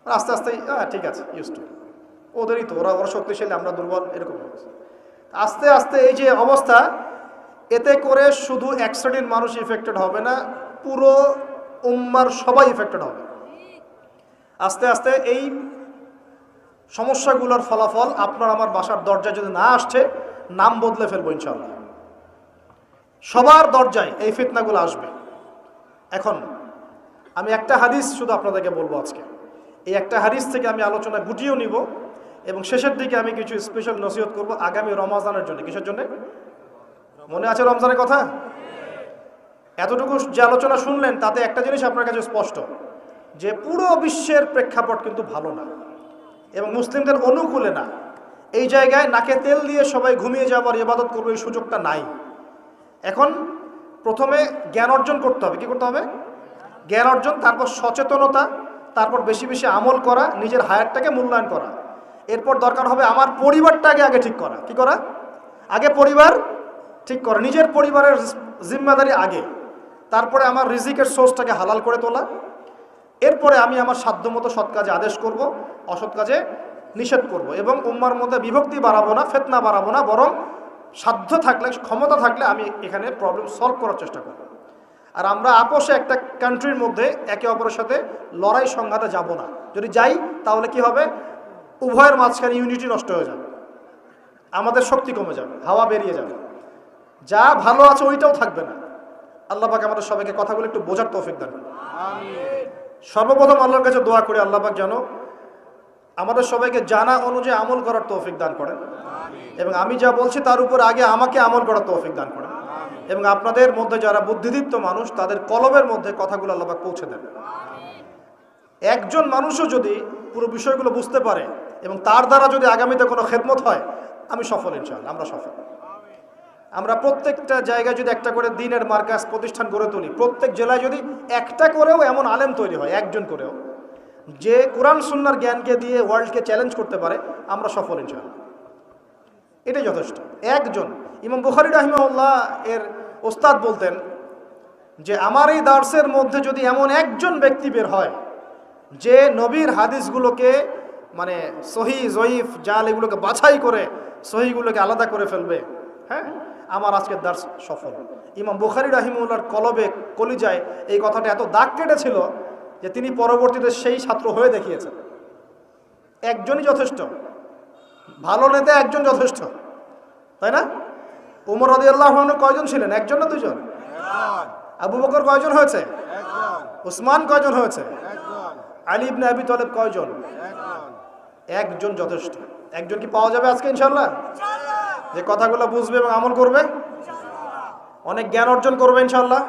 আস্তে আস্তে হ্যাঁ ঠিক আছে, ইউজ টু, ওদেরই তো, ওরা শক্তিশালী, আমরা দুর্বল, এরকম আস্তে আস্তে এই যে অবস্থা, এতে করে শুধু এক শ্রেণীর মানুষ ইফেক্টেড হবে না, পুরো উম্মার সবাই ইফেক্টেড হবে। আস্তে আস্তে এই সমস্যাগুলোর ফলাফল আপনার আমার বাসার দরজায় যদি না আসছে, নাম বদলে ফেলবো ইনশাআল্লাহ। সবার দরজায় এই ফিতনাগুলো আসবে। এখন আমি একটা হাদিস শুধু আপনাদেরকে বলবো আজকে, এই একটা হাদিস থেকে আমি আলোচনা গুটিয়েও নিব এবং শেষের দিকে আমি কিছু স্পেশাল নসিহত করব আগামী রমজানের জন্য। কিসের জন্য? মনে আছে রমজানের কথা? এতটুকু যে আলোচনা শুনলেন তাতে একটা জিনিস আপনার কাছে স্পষ্ট, যে পুরো বিশ্বের প্রেক্ষাপট কিন্তু ভালো না এবং মুসলিমদের অনুকূলে না। এই জায়গায় নাকে তেল দিয়ে সবাই ঘুমিয়ে যাওয়ার ইবাদত করবে, এই সুযোগটা নাই। এখন প্রথমে জ্ঞান অর্জন করতে হবে। কি করতে হবে? জ্ঞান অর্জন, তারপর সচেতনতা, তারপর বেশি বেশি আমল করা, নিজের হায়াতটাকে মূল্যায়ন করা। এরপর দরকার হবে আমার পরিবারটাকে আগে ঠিক করা। কি করা? আগে পরিবার ঠিক করা, নিজের পরিবারের জিম্মাদারি আগে, তারপরে আমার রিজিকের সোর্সটাকে হালাল করে তোলা। এরপরে আমি আমার সাধ্যমতো সৎ কাজে আদেশ করব, অসৎ কাজে নিষেধ করব এবং উম্মার মধ্যে বিভক্তি বাড়াবো না, ফিতনা বাড়াবো না, বরং সাধ্য থাকলে, ক্ষমতা থাকলে আমি এখানে প্রবলেম সলভ করার চেষ্টা করব। আর আমরা আপোষে একটা কান্ট্রির মধ্যে একে অপরের সাথে লড়াই সংঘাতে যাব না। যদি যাই তাহলে কি হবে? উভয়ের মাঝখানে ইউনিটি নষ্ট হয়ে যাবে, আমাদের শক্তি কমে যাবে, হাওয়া বেরিয়ে যাবে, যা ভালো আছে ওইটাও থাকবে না। আল্লাহ পাক আমাদের সবাইকে কথাগুলো একটু বোঝার তৌফিক দান করুন। সর্বপ্রথম আল্লাহর কাছে দোয়া করি আল্লাহ পাক যেন আমাদের সবাইকে জানা অনুযায়ী আমল করার তৌফিক দান করেন এবং আমি যা বলছি তার উপর আগে আমাকে আমল করার তৌফিক দান করেন এবং আপনাদের মধ্যে যারা বুদ্ধিদীপ্ত মানুষ তাদের কলবের মধ্যে কথাগুলো আল্লাহ পাক পৌঁছে দেন। একজন মানুষও যদি পুরো বিষয়গুলো বুঝতে পারে এবং তার দ্বারা যদি আগামীতে কোনো খেদমত হয়, আমি সফল ইনশাআল্লাহ, আমরা সফল। আমরা প্রত্যেকটা জায়গায় যদি একটা করে দ্বীনের মার্কাজ প্রতিষ্ঠান গড়ে তুলি, প্রত্যেক জেলায় যদি একটা করেও এমন আলেম তৈরি হয়, একজন করেও, যে কোরআন সুন্নাহর জ্ঞানকে দিয়ে ওয়ার্ল্ডকে চ্যালেঞ্জ করতে পারে, আমরা সফল ইনশাআল্লাহ। এটাই যথেষ্ট। একজন, ইমাম বুখারী রাহিমাহুল্লাহ এর ওস্তাদ বলতেন যে আমার এই দার্সের মধ্যে যদি এমন একজন ব্যক্তি বের হয় যে নবীর হাদিসগুলোকে, মানে সহি জয়ীফ জাল, এগুলোকে বাছাই করে সহিগুলোকে আলাদা করে ফেলবে, হ্যাঁ, আমার আজকের দার্স সফল। ইমাম বুখারী রাহিমাহুল্লাহর কলবে, কলিজায় এই কথাটা এত দাগ কেটেছিল যে তিনি পরবর্তীতে সেই ছাত্র হয়ে দেখিয়েছেন। একজনই যথেষ্ট, ভালো নেতা একজন যথেষ্ট, তাই না? উমর রাদিয়াল্লাহু আনহু কয়জন ছিলেন? একজন না দুজন? আবু বকর কয়জন হয়েছে? উসমান কয়জন হয়েছে? আলী ইবনে আবি তালেব কয়জন? একজন যথেষ্ট। একজন কি পাওয়া যাবে আজকে ইনশাআল্লাহ? যে কথাগুলো বুঝবে এবং আমল করবে, অনেক জ্ঞান অর্জন করবে ইনশাআল্লাহ,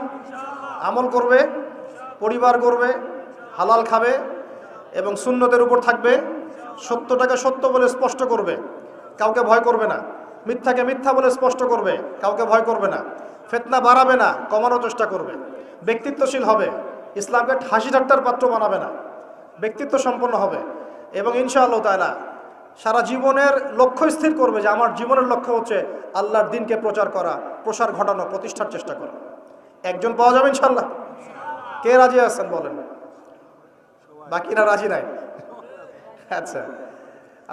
আমল করবে, পরিবার করবে, হালাল খাবে এবং সুন্নতের উপর থাকবে, সত্যটাকে সত্য বলে স্পষ্ট করবে, কাউকে ভয় করবে না, মিথ্যাকে মিথ্যা বলে স্পষ্ট করবে, কাউকে ভয় করবে না, ফিতনা বাড়াবে না, কমানোর চেষ্টা করবে, ব্যক্তিত্বশীল হবে, ইসলামকে হাসি ঠাট্টার পাত্র বানাবে না, ব্যক্তিত্ব সম্পন্ন হবে এবং ইনশাআল্লাহ তাআলা সারা জীবনের লক্ষ্য স্থির করবে যে আমার জীবনের লক্ষ্য হচ্ছে আল্লাহর দ্বীনকে প্রচার করা, প্রসার ঘটানো, প্রতিষ্ঠার চেষ্টা করা। একজন পাওয়া যাবে ইনশাআল্লাহ? কে রাজি আছেন বলেন? বাকিরা রাজি নাই? আচ্ছা,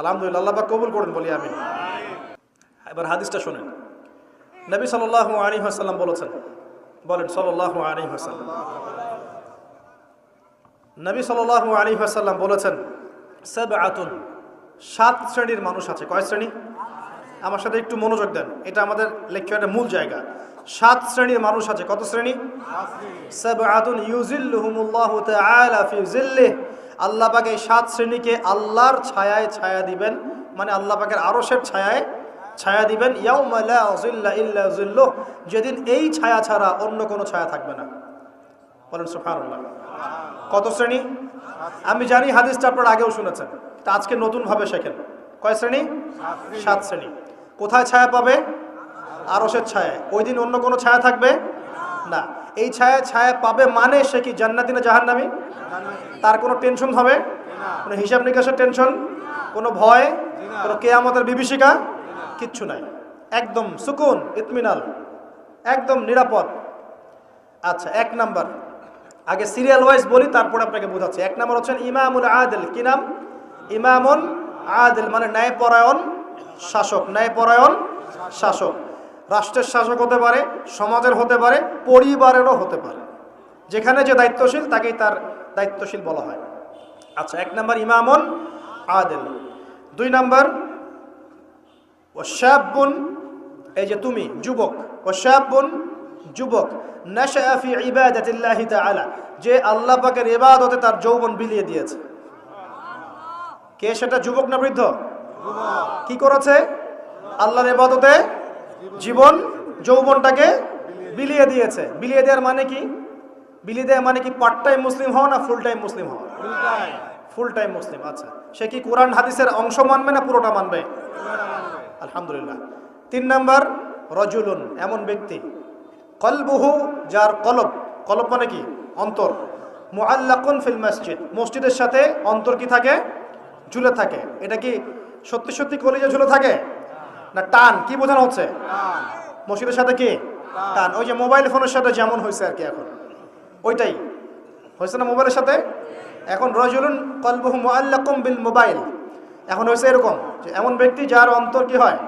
আলহামদুলিল্লাহ, আল্লাহ পাক কবুল করুন বলি আমি। এবার হাদিসটা শুনেন। নবী সাল্লাল্লাহু আলাইহি ওয়াসাল্লাম বলেছেন, বলেন সাল্লাল্লাহু আলাইহি ওয়াসাল্লাম। নবী সাল্লাল্লাহু আলাইহি ওয়াসাল্লাম বলেছেন, সাবআতুন, 7 শ্রেণীর মানুষ আছে। কয় শ্রেণী? আমার সাথে একটু মনোযোগ দেন, এটা আমাদের লেকচারের মূল জায়গা। 7 শ্রেণীর মানুষ আছে। কত শ্রেণী? সাবআতুন ইউজিল্লুহুমুল্লাহু তাআলা ফি জিল্লিহি, আল্লাহ পাক এই 7 শ্রেণীকে আল্লাহর ছায়ায় ছায়া দিবেন, মানে আল্লাহ পাকের আরশের ছায়ায় ছায়া দিবেন। ইয়াউমা লা জিল্লা ইল্লা জিল্লুহ, যেদিন এই ছায়া ছাড়া অন্য কোনো ছায়া থাকবে না। বলেন সুবহানাল্লাহ। কত শ্রেণী? আমি জানি হাদিসটা আপনারা আগেও শুনেছেন, তা আজকে নতুন ভাবে শেখেন। কয় শ্রেণী? 7 শ্রেণী। কোথায় ছায়া পাবে? আরশের ছায়া। ওই দিন অন্য কোনো ছায়া থাকবে না। এই ছায়া পাবে মানে সে কি জান্নাতি না জাহান্নামী? তার কোনো টেনশন হবে? কোনো হিসাব নিকাশের টেনশন? কোনো ভয়? কোনো কিয়ামতের বিভীষিকা? কিচ্ছু নাই। একদম সুকুন, ইতমিনাল, একদম নিরাপদ। আচ্ছা, 1 নাম্বার, আগে সিরিয়াল ওয়াইজ বলি, তারপরে আপনাকে বোঝাচ্ছি। 1 নাম্বার হচ্ছেন ইমামুল আদিল। কি নাম? ইমামুন আদিল, মানে ন্যায়পরায়ণ শাসক। ন্যায়পরায়ণ শাসক। রাষ্ট্রের শাসক হতে পারে, সমাজের হতে পারে, পরিবারেরও হতে পারে। যেখানে যে দায়িত্বশীল তাকেই তার দায়িত্বশীল বলা হয়। আচ্ছা, 1 নাম্বার ইমামুন আদিল। 2 নাম্বার ওয়াশাবুন, এই যে তুমি যুবক, ওয়াশাবুন যুবক, নাশা ফি ইবাদাতিল্লাহি তাআলা, যে আল্লাহ পাকের ইবাদতে তার যৌবন বিলিয়ে দিয়েছে। কে সেটা? যুবক না বৃদ্ধ? কি করেছে? আল্লাহর ইবাদতে জীবন যৌবনটাকে বিলিয়ে দিয়েছে। বিলিয়ে দেওয়ার মানে কি? বিলিয়ে দেওয়া মানে কি পার্ট টাইম মুসলিম হওয়া না ফুল টাইম মুসলিম হওয়া? ফুল টাইম মুসলিম। আচ্ছা, সে কি কোরআন হাদিসের অংশ মানবে না পুরোটা মানবে? আলহামদুলিল্লাহ। 3 নাম্বার রাজুলুন, এমন ব্যক্তি, কলবুহু, যার কলব, কলব মানে কি? অন্তর, মুআল্লাকুন ফিল মসজিদ, মসজিদের সাথে অন্তর কি থাকে? ঝুলে থাকে। এটা কি সত্যি সত্যি কলিজা ঝুলে থাকে না টান? কি বোঝানো হচ্ছে? মসজিদের সাথে কি টান? ওই যে মোবাইল ফোনের সাথে যেমন হয়েছে আর কি, এখন ওইটাই হয়েছে না মোবাইলের সাথে। এখন রাজুলুন কলবুহু মুআল্লাকুম বিল মোবাইল, এখন হয়েছে এরকম যে এমন ব্যক্তি যার অন্তর কি হয়?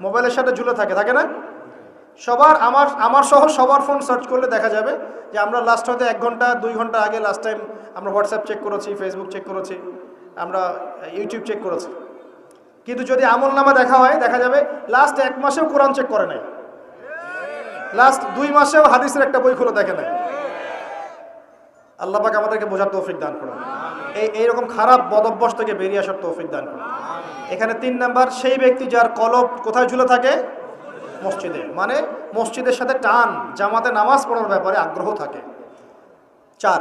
মোবাইলের সাথে ঝুলে থাকে। থাকে না? সবার, আমার সহ সবার ফোন সার্চ করলে দেখা যাবে যে আমরা লাস্ট হয়তো 1 ঘন্টা 2 ঘন্টা আগে লাস্ট টাইম আমরা হোয়াটসঅ্যাপ চেক করেছি, ফেসবুক চেক করেছি, আমরা ইউটিউব চেক করেছি। কিন্তু যদি আমল নামা দেখা হয়, দেখা যাবে লাস্ট 1 মাসেও কোরআন চেক করে নাই, লাস্ট 2 মাসেও হাদিসের একটা বই খুলে দেখে নাই। আল্লাহ পাক আমাদেরকে বোঝার তৌফিক দান করুন, এইরকম খারাপ বদভ্যাস থেকে বেরিয়ে আসার তৌফিক দান করুন। এখানে 3 নাম্বার, সেই ব্যক্তি যার কলব কোথায় ঝুলে থাকে? মসজিদে, মানে মসজিদের সাথে টান, জামাতে নামাজ পড়ার ব্যাপারে আগ্রহ থাকে। 4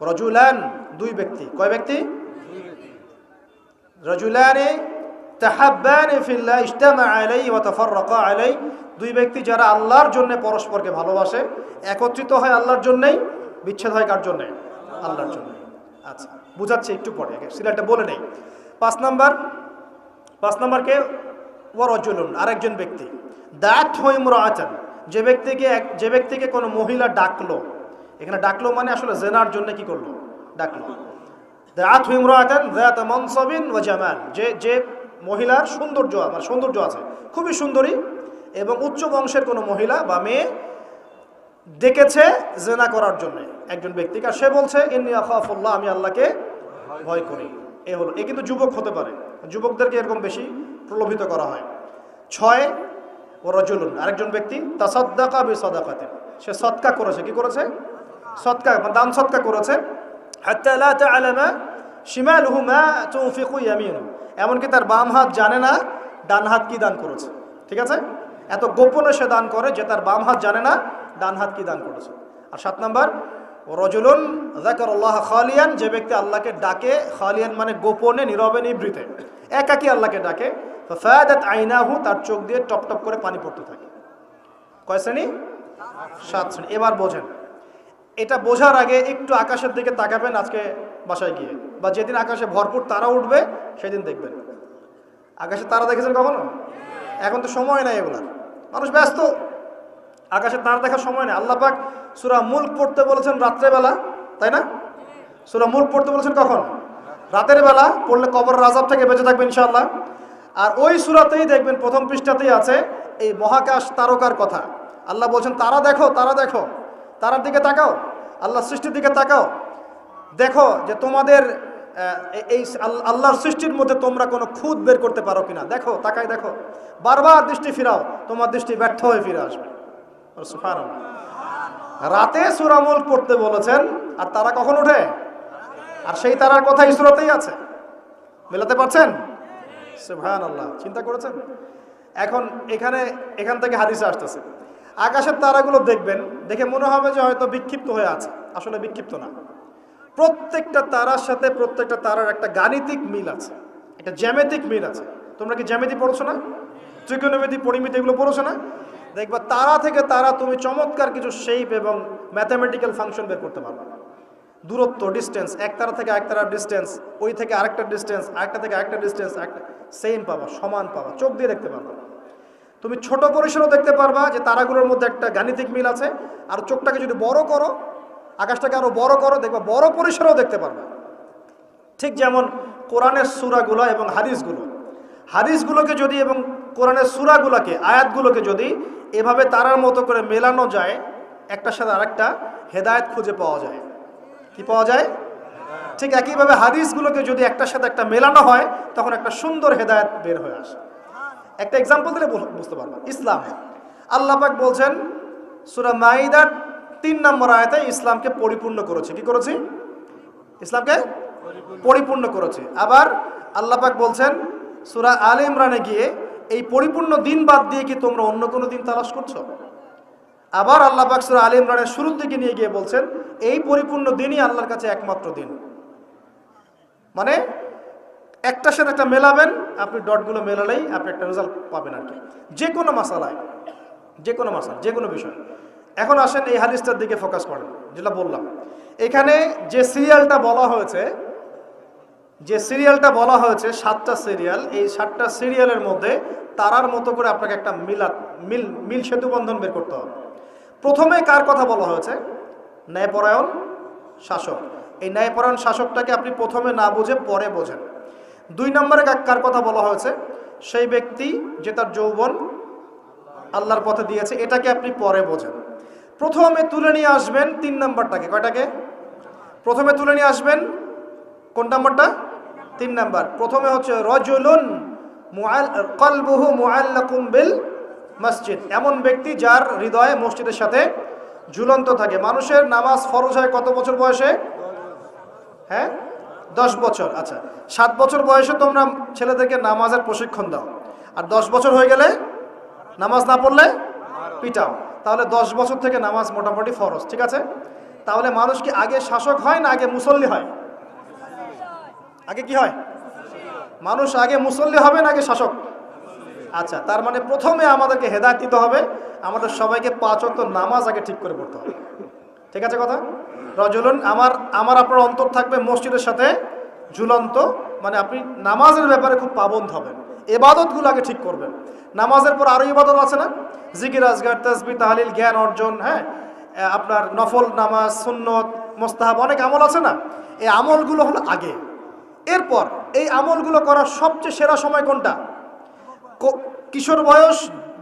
রাজুলান, 2 ব্যক্তি। কয় ব্যক্তি? রাজুলানি তাহাব্বানি ফিল্লাহ ইজতামা আলাইহি ওয়া তাফাররাকা আলাইহি, 2 ব্যক্তি যারা আল্লাহর জন্য পরস্পরকে ভালোবাসে, একত্রিত হয় আল্লাহর জন্যই, বিচ্ছেদ হয় কার জন্য? আল্লাহর জন্য। আচ্ছা, বুঝাচ্ছি একটু পরে, সিরিয়ালটা বলে নেই। 5 নাম্বার কে? ওয়া রাজুলুন, আরেকজন ব্যক্তি, দাত ইমরাআতান, যে ব্যক্তিকে কোনো মহিলা ডাকলো। এখানে ডাকলো মানে আসলে জেনার জন্য কি করলো? ডাকলো। দাত ইমরাআতান যাত মানসাবিন ওয়া জামাল, যে মহিলার সৌন্দর্য, আমার সৌন্দর্য আছে, খুবই সুন্দরী এবং উচ্চ বংশের কোনো মহিলা বা মেয়ে ডেকেছে জেনা করার জন্য একজন ব্যক্তিকে, আর সে বলছে ইন্নী আখাফুল্লাহ, আমি আল্লাহকে ভয় করি। এ হলো, এ কিন্তু যুবক হতে পারে, যুবকদেরকে এরকম বেশি প্রলোভিত করা হয়। 6 ওয়া রাজুলুন, আরেকজন ব্যক্তি, তাসাদ্দাকা বিসাদাকাতিন, সে সদকা করেছে। কি করেছে? সদকা, দান সদকা করেছে। হাত্তা লা তা'লামা শিমালুহু মা তুনফিকু ইয়ামিনুহু, এমনকি তার বাম হাত জানে না ডান হাত কি দান করেছে। ঠিক আছে? এত গোপনে সে দান করে যে তার বাম হাত জানে না ডান হাত কি দান করেছে। আর 7 নাম্বার রাজুলুন যাকারাল্লাহ খালিয়ান, যে ব্যক্তি আল্লাহকে ডাকে, খালিয়ান মানে গোপনে, নীরবে, নিভৃতে, একাকী আল্লাহকে ডাকে। ফাফাদাত আইনাহু, তার চোখ দিয়ে টপ টপ করে পানি পড়তে থাকে। কয় শ্রেণী? 7 শ্রেণী। এবার বোঝেন, এটা বোঝার আগে একটু আকাশের দিকে তাকাবেন। আজকে বাসায় গিয়ে, বা যেদিন আকাশে ভরপুর তারা উঠবে সেদিন দেখবেন। আকাশে তারা দেখেছেন কখনো? এখন তো সময় নাই এগুলার, মানুষ ব্যস্ত, আকাশে তারা দেখার সময় নেই। আল্লাহ পাক সূরা মুলক পড়তে বলেছেন রাত্রেবেলা, তাই না? সূরা মুলক পড়তে বলেছেন কখন? রাতের বেলা পড়লে কবরের আযাব থেকে বেঁচে থাকবে ইনশাআল্লাহ। আর ওই সূরাতেই দেখবেন প্রথম পৃষ্ঠাতেই আছে এই মহাকাশ তারকার কথা। আল্লাহ বলছেন তারা দেখো, তারা দেখো, তারার দিকে তাকাও, আল্লাহর সৃষ্টির দিকে তাকাও, দেখো যে তোমাদের এই আল্লাহর সৃষ্টির মধ্যে তোমরা কোনো খুঁত বের করতে পারো কিনা, দেখো, তাকাই দেখো, বারবার দৃষ্টি ফিরাও, তোমার দৃষ্টি ব্যর্থ হয়ে ফিরে আসবে। সুবহানাল্লাহ। রাতে সূরা মুলক পড়তে বলেছেন, আর তারা কখন ওঠে? আর সেই তারার কথা এই সূরাতেই আছে। মেলাতে পারছেন? সুবহানাল্লাহ। চিন্তা করেছেন? এখন এখান থেকে হাদিসে আসতেছে, আকাশের তারাগুলো দেখবেন, দেখে মনে হবে যে হয়তো বিক্ষিপ্ত হয়ে আছে, আসলে বিক্ষিপ্ত না। প্রত্যেকটা তারার সাথে প্রত্যেকটা তারার একটা গাণিতিক মিল আছে, একটা জ্যামিতিক মিল আছে। তোমরা কি জ্যামিতি পড়ছো না? ত্রিকোণমিতি, পরিমিতি এগুলো পড়ছো না? দেখবা তারা থেকে তারা তুমি চমৎকার কিছু শেপ এবং ম্যাথামেটিক্যাল ফাংশন বের করতে পারবে। দূরত্ব, ডিস্টেন্স, এক তারা থেকে এক তারার ডিস্টেন্স, ওই থেকে আরেকটা ডিস্টেন্স, আরেকটা থেকে আরেকটা ডিস্টেন্স, একটা সেম পাবা, সমান পাবা, চোখ দিয়ে দেখতে পারবা। তুমি ছোট পরিসরও দেখতে পারবা যে তারাগুলোর মধ্যে একটা গাণিতিক মিল আছে, আর চোখটাকে যদি বড় করো, আকাশটাকে আরো বড় করো, দেখবা বড় পরিসরেও দেখতে পারবা। ঠিক যেমন কোরআনের সূরাগুলো এবং হাদিসগুলোকে যদি এবং কোরআনের সূরাগুলোকে, আয়াতগুলোকে যদি এভাবে তারার মতো করে মেলানো যায়, একটার সাথে আরেকটা, হেদায়েত খুঁজে পাওয়া যায়। কি পাওয়া যায়? ঠিক একইভাবে হাদিসগুলোকে যদি একটার সাথে একটা মেলানো হয়, তখন একটা সুন্দর হেদায়েত বের হয়ে আসে। একটা এক্সাম্পল দিলে বুঝতে পারবেন। ইসলাম, আল্লাহ পাক বলছেন সূরা মাইদার 3 নম্বর আয়াতে ইসলামকে পরিপূর্ণ করেছে। কি করেছি? ইসলামকে পরিপূর্ণ করেছে। আবার আল্লাহ পাক বলছেন সূরা আলে ইমরানে গিয়ে, এই পরিপূর্ণ দিন বাদ দিয়ে কি তোমরা অন্য কোনো দিন তালাশ করছো? আবার আল্লাহ পাক সূরা আলে ইমরানের শুরুর দিকে নিয়ে গিয়ে বলছেন এই পরিপূর্ণ দিনই আল্লাহর কাছে একমাত্র দিন। মানে একটার সাথে একটা মেলাবেন, আপনি ডটগুলো মেলালেই আপনি একটা রেজাল্ট পাবেন আর কি, যে কোনো মাসালায়, যে কোনো মাসালা, যে কোনো বিষয়। এখন আসেন এই হাদিসটার দিকে ফোকাস করেন, যেটা বললাম। এখানে যে সিরিয়ালটা বলা হয়েছে, 7টা সিরিয়াল, এই 7টা সিরিয়ালের মধ্যে তারার মতো করে আপনাকে একটা মিল সেতু বন্ধন বের করতে হবে। প্রথমে কার কথা বলা হয়েছে? ন্যায়পরায়ণ শাসক। এই ন্যায়পরায়ণ শাসকটাকে আপনি প্রথমে না বুঝে পরে বোঝেন। 2 নম্বরে কার কথা বলা হয়েছে? সেই ব্যক্তি যে তার যৌবন আল্লাহর পথে দিয়েছে, এটাকে আপনি পরে বোঝেন। প্রথমে তুলে নিয়ে আসবেন 3 নম্বরটাকে। কয়টাকে? প্রথমে তুলে নিয়ে আসবেন কোন নাম্বারটা? 3 নাম্বার। প্রথমে হচ্ছে রাজুলুন কলবুহু মুআল্লাকুম বিল মসজিদ, এমন ব্যক্তি যার হৃদয় মসজিদের সাথে ঝুলন্ত থাকে। মানুষের নামাজ ফরজ হয় কত বছর বয়সে? হ্যাঁ, 10 বছর। আচ্ছা, 7 বছর বয়সে তোমরা ছেলেদেরকে নামাজের প্রশিক্ষণ দাও, আর 10 বছর হয়ে গেলে নামাজ না পড়লে পিটাও। তাহলে 10 বছর থেকে নামাজ মোটামুটি ফরজ, ঠিক আছে? তাহলে মানুষ কি আগে শাসক হয় না আগে মুসল্লি হয়? আগে কি হয়? মানুষ আগে মুসল্লি হবে না আগে শাসক? আচ্ছা, তার মানে প্রথমে আমাদেরকে হেদায়েত দিতে হবে, আমাদের সবাইকে 5 ওয়াক্ত নামাজ আগে ঠিক করে পড়তে হবে। ঠিক আছে কথা? রাজুলুন, আমার আপনার অন্তর থাকবে মসজিদের সাথে ঝুলন্ত, মানে আপনি নামাজের ব্যাপারে খুব পাবন্দ হবেন, ইবাদতগুলো আগে ঠিক করবেন। নামাজের পর আরো ইবাদত আছে না? জিকির, আজগার, তাসবিহ, তাহলিল, জ্ঞান অর্জন, হ্যাঁ, আপনার নফল নামাজ, সুন্নত, মুস্তাহাব, অনেক আমল আছে না? এই আমলগুলো হলো আগে। এরপর এই আমলগুলো করার সবচেয়ে সেরা সময় কোনটা? কিশোর বয়স,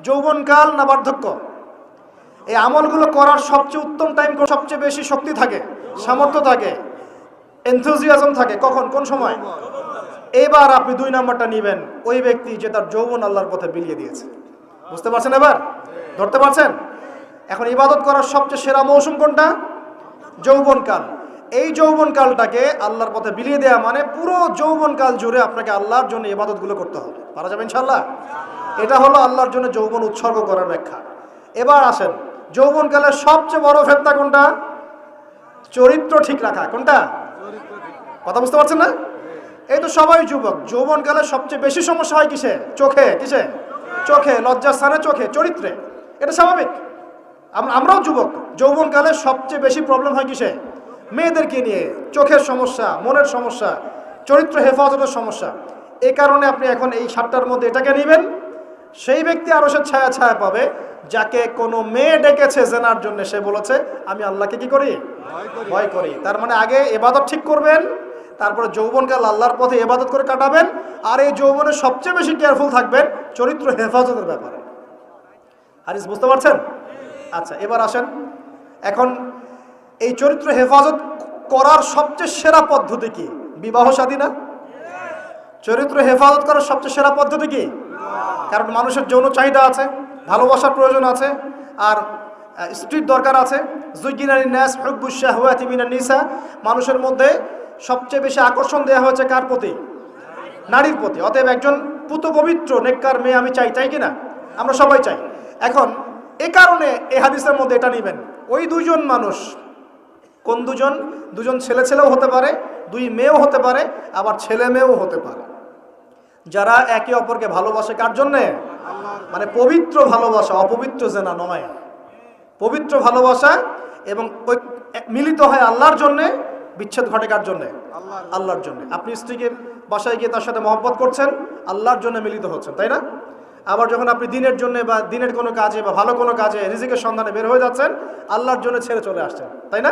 যৌবনকাল না বার্ধক্য? এই আমলগুলো করার সবচেয়ে উত্তম টাইম, সবচেয়ে বেশি শক্তি থাকে, সামর্থ্য থাকে, এনথুজিয়াজম থাকে কখন, কোন সময়? এবার আপনি 2 নাম্বারটা নেবেন, ওই ব্যক্তি যে তার যৌবন আল্লাহর পথে বিলিয়ে দিয়েছে। বুঝতে পারছেন? এবার ধরতে পারছেন? এখন ইবাদত করার সবচেয়ে সেরা মৌসুম কোনটা? যৌবনকাল। এই যৌবনকালটাকে আল্লাহর পথে বিলিয়ে দেওয়া মানে পুরো যৌবনকাল জুড়ে আপনাকে আল্লাহর জন্য ইবাদতগুলো করতে হবে। পারা যাবে ইনশাআল্লাহ? এটা হলো আল্লাহর জন্য যৌবন উৎসর্গ করার ব্যাখ্যা। এবার আসেন, যৌবনকালের সবচেয়ে বড় ফেতনা কোনটা? চরিত্র ঠিক রাখা। কোনটা? কথা বুঝতে পারছেন না? এই তো সবাই যুবক, যৌবনকালে সবচেয়ে বেশি সমস্যা হয় কিসে? চোখে। কিসে? চোখে, লজ্জাস্থানে, চোখে, চরিত্রে। এটা স্বাভাবিক। আমরাও যুবক, যৌবনকালে সবচেয়ে বেশি প্রবলেম হয় কিসে? মেয়েদেরকে নিয়ে চোখের সমস্যা, মনের সমস্যা, চরিত্র হেফাজতের সমস্যা, এই কারণে আপনি এখন এই 7টার মধ্যে এটাকে নেবেন, সেই ব্যক্তি আরশের ছায়া ছায়া পাবে যাকে কোনো মেয়ে ডেকেছে জেনার জন্য, সে বলেছে আমি আল্লাহকে কি করি, ভয় করি। তার মানে আগে ইবাদত ঠিক করবেন, তারপরে যৌবনকাল আল্লাহর পথে ইবাদত করে কাটাবেন, আর এই যৌবনে সবচেয়ে বেশি কেয়ারফুল থাকবেন চরিত্র হেফাজতের ব্যাপারে। হাদিস বুঝতে পারছেন? আচ্ছা, এবার আসেন, এখন এই চরিত্র হেফাজত করার সবচেয়ে সেরা পদ্ধতি কি? বিবাহ শাদী না? চরিত্র হেফাজত করার সবচেয়ে সেরা পদ্ধতি কি? কারণ মানুষের যৌন চাহিদা আছে, ভালোবাসার প্রয়োজন আছে, আর স্ত্রীর দরকার আছে। যুগিনানি নাস হুব্বুশ শাহওয়াতি মিনান নিসা, মানুষের মধ্যে সবচেয়ে বেশি আকর্ষণ দেওয়া হয়েছে কার প্রতি? নারীর প্রতি। অতএব একজন পুত পবিত্র নেককার মেয়ে আমি চাই, চাই কিনা? আমরা সবাই চাই। এখন এ কারণে এই হাদিসের মধ্যে এটা নেবেন, ওই দুজন মানুষ, কোন দুজন? দুজন ছেলে ছেলেও হতে পারে, দুই মেয়েও হতে পারে, আবার ছেলে মেয়েও হতে পারে, যারা একে অপরকে ভালোবাসে কার জন্যে? মানে পবিত্র ভালোবাসা, অপবিত্র জেনা নয়, পবিত্র ভালোবাসা, এবং ওই মিলিত হয় আল্লাহর জন্যে, বিচ্ছেদ ঘটে কার জন্যে? আল্লাহর জন্যে। আপনি স্ত্রীকে বাসায় গিয়ে তার সাথে মহব্বত করছেন, আল্লাহর জন্য মিলিত হচ্ছেন, তাই না? আবার যখন আপনি দিনের জন্য বা দিনের কোনো কাজে বা ভালো কোনো কাজে রিজিকের সন্ধানে বের হয়ে যাচ্ছেন, আল্লাহর জন্য ছেড়ে চলে আসছেন, তাই না?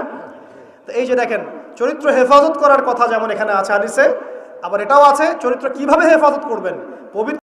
তো এই যে দেখেন, চরিত্র হেফাজত করার কথা যেমন এখানে আছে হাদিসে, আবার এটাও আছে চরিত্র কিভাবে হেফাজত করবেন। পবিত্র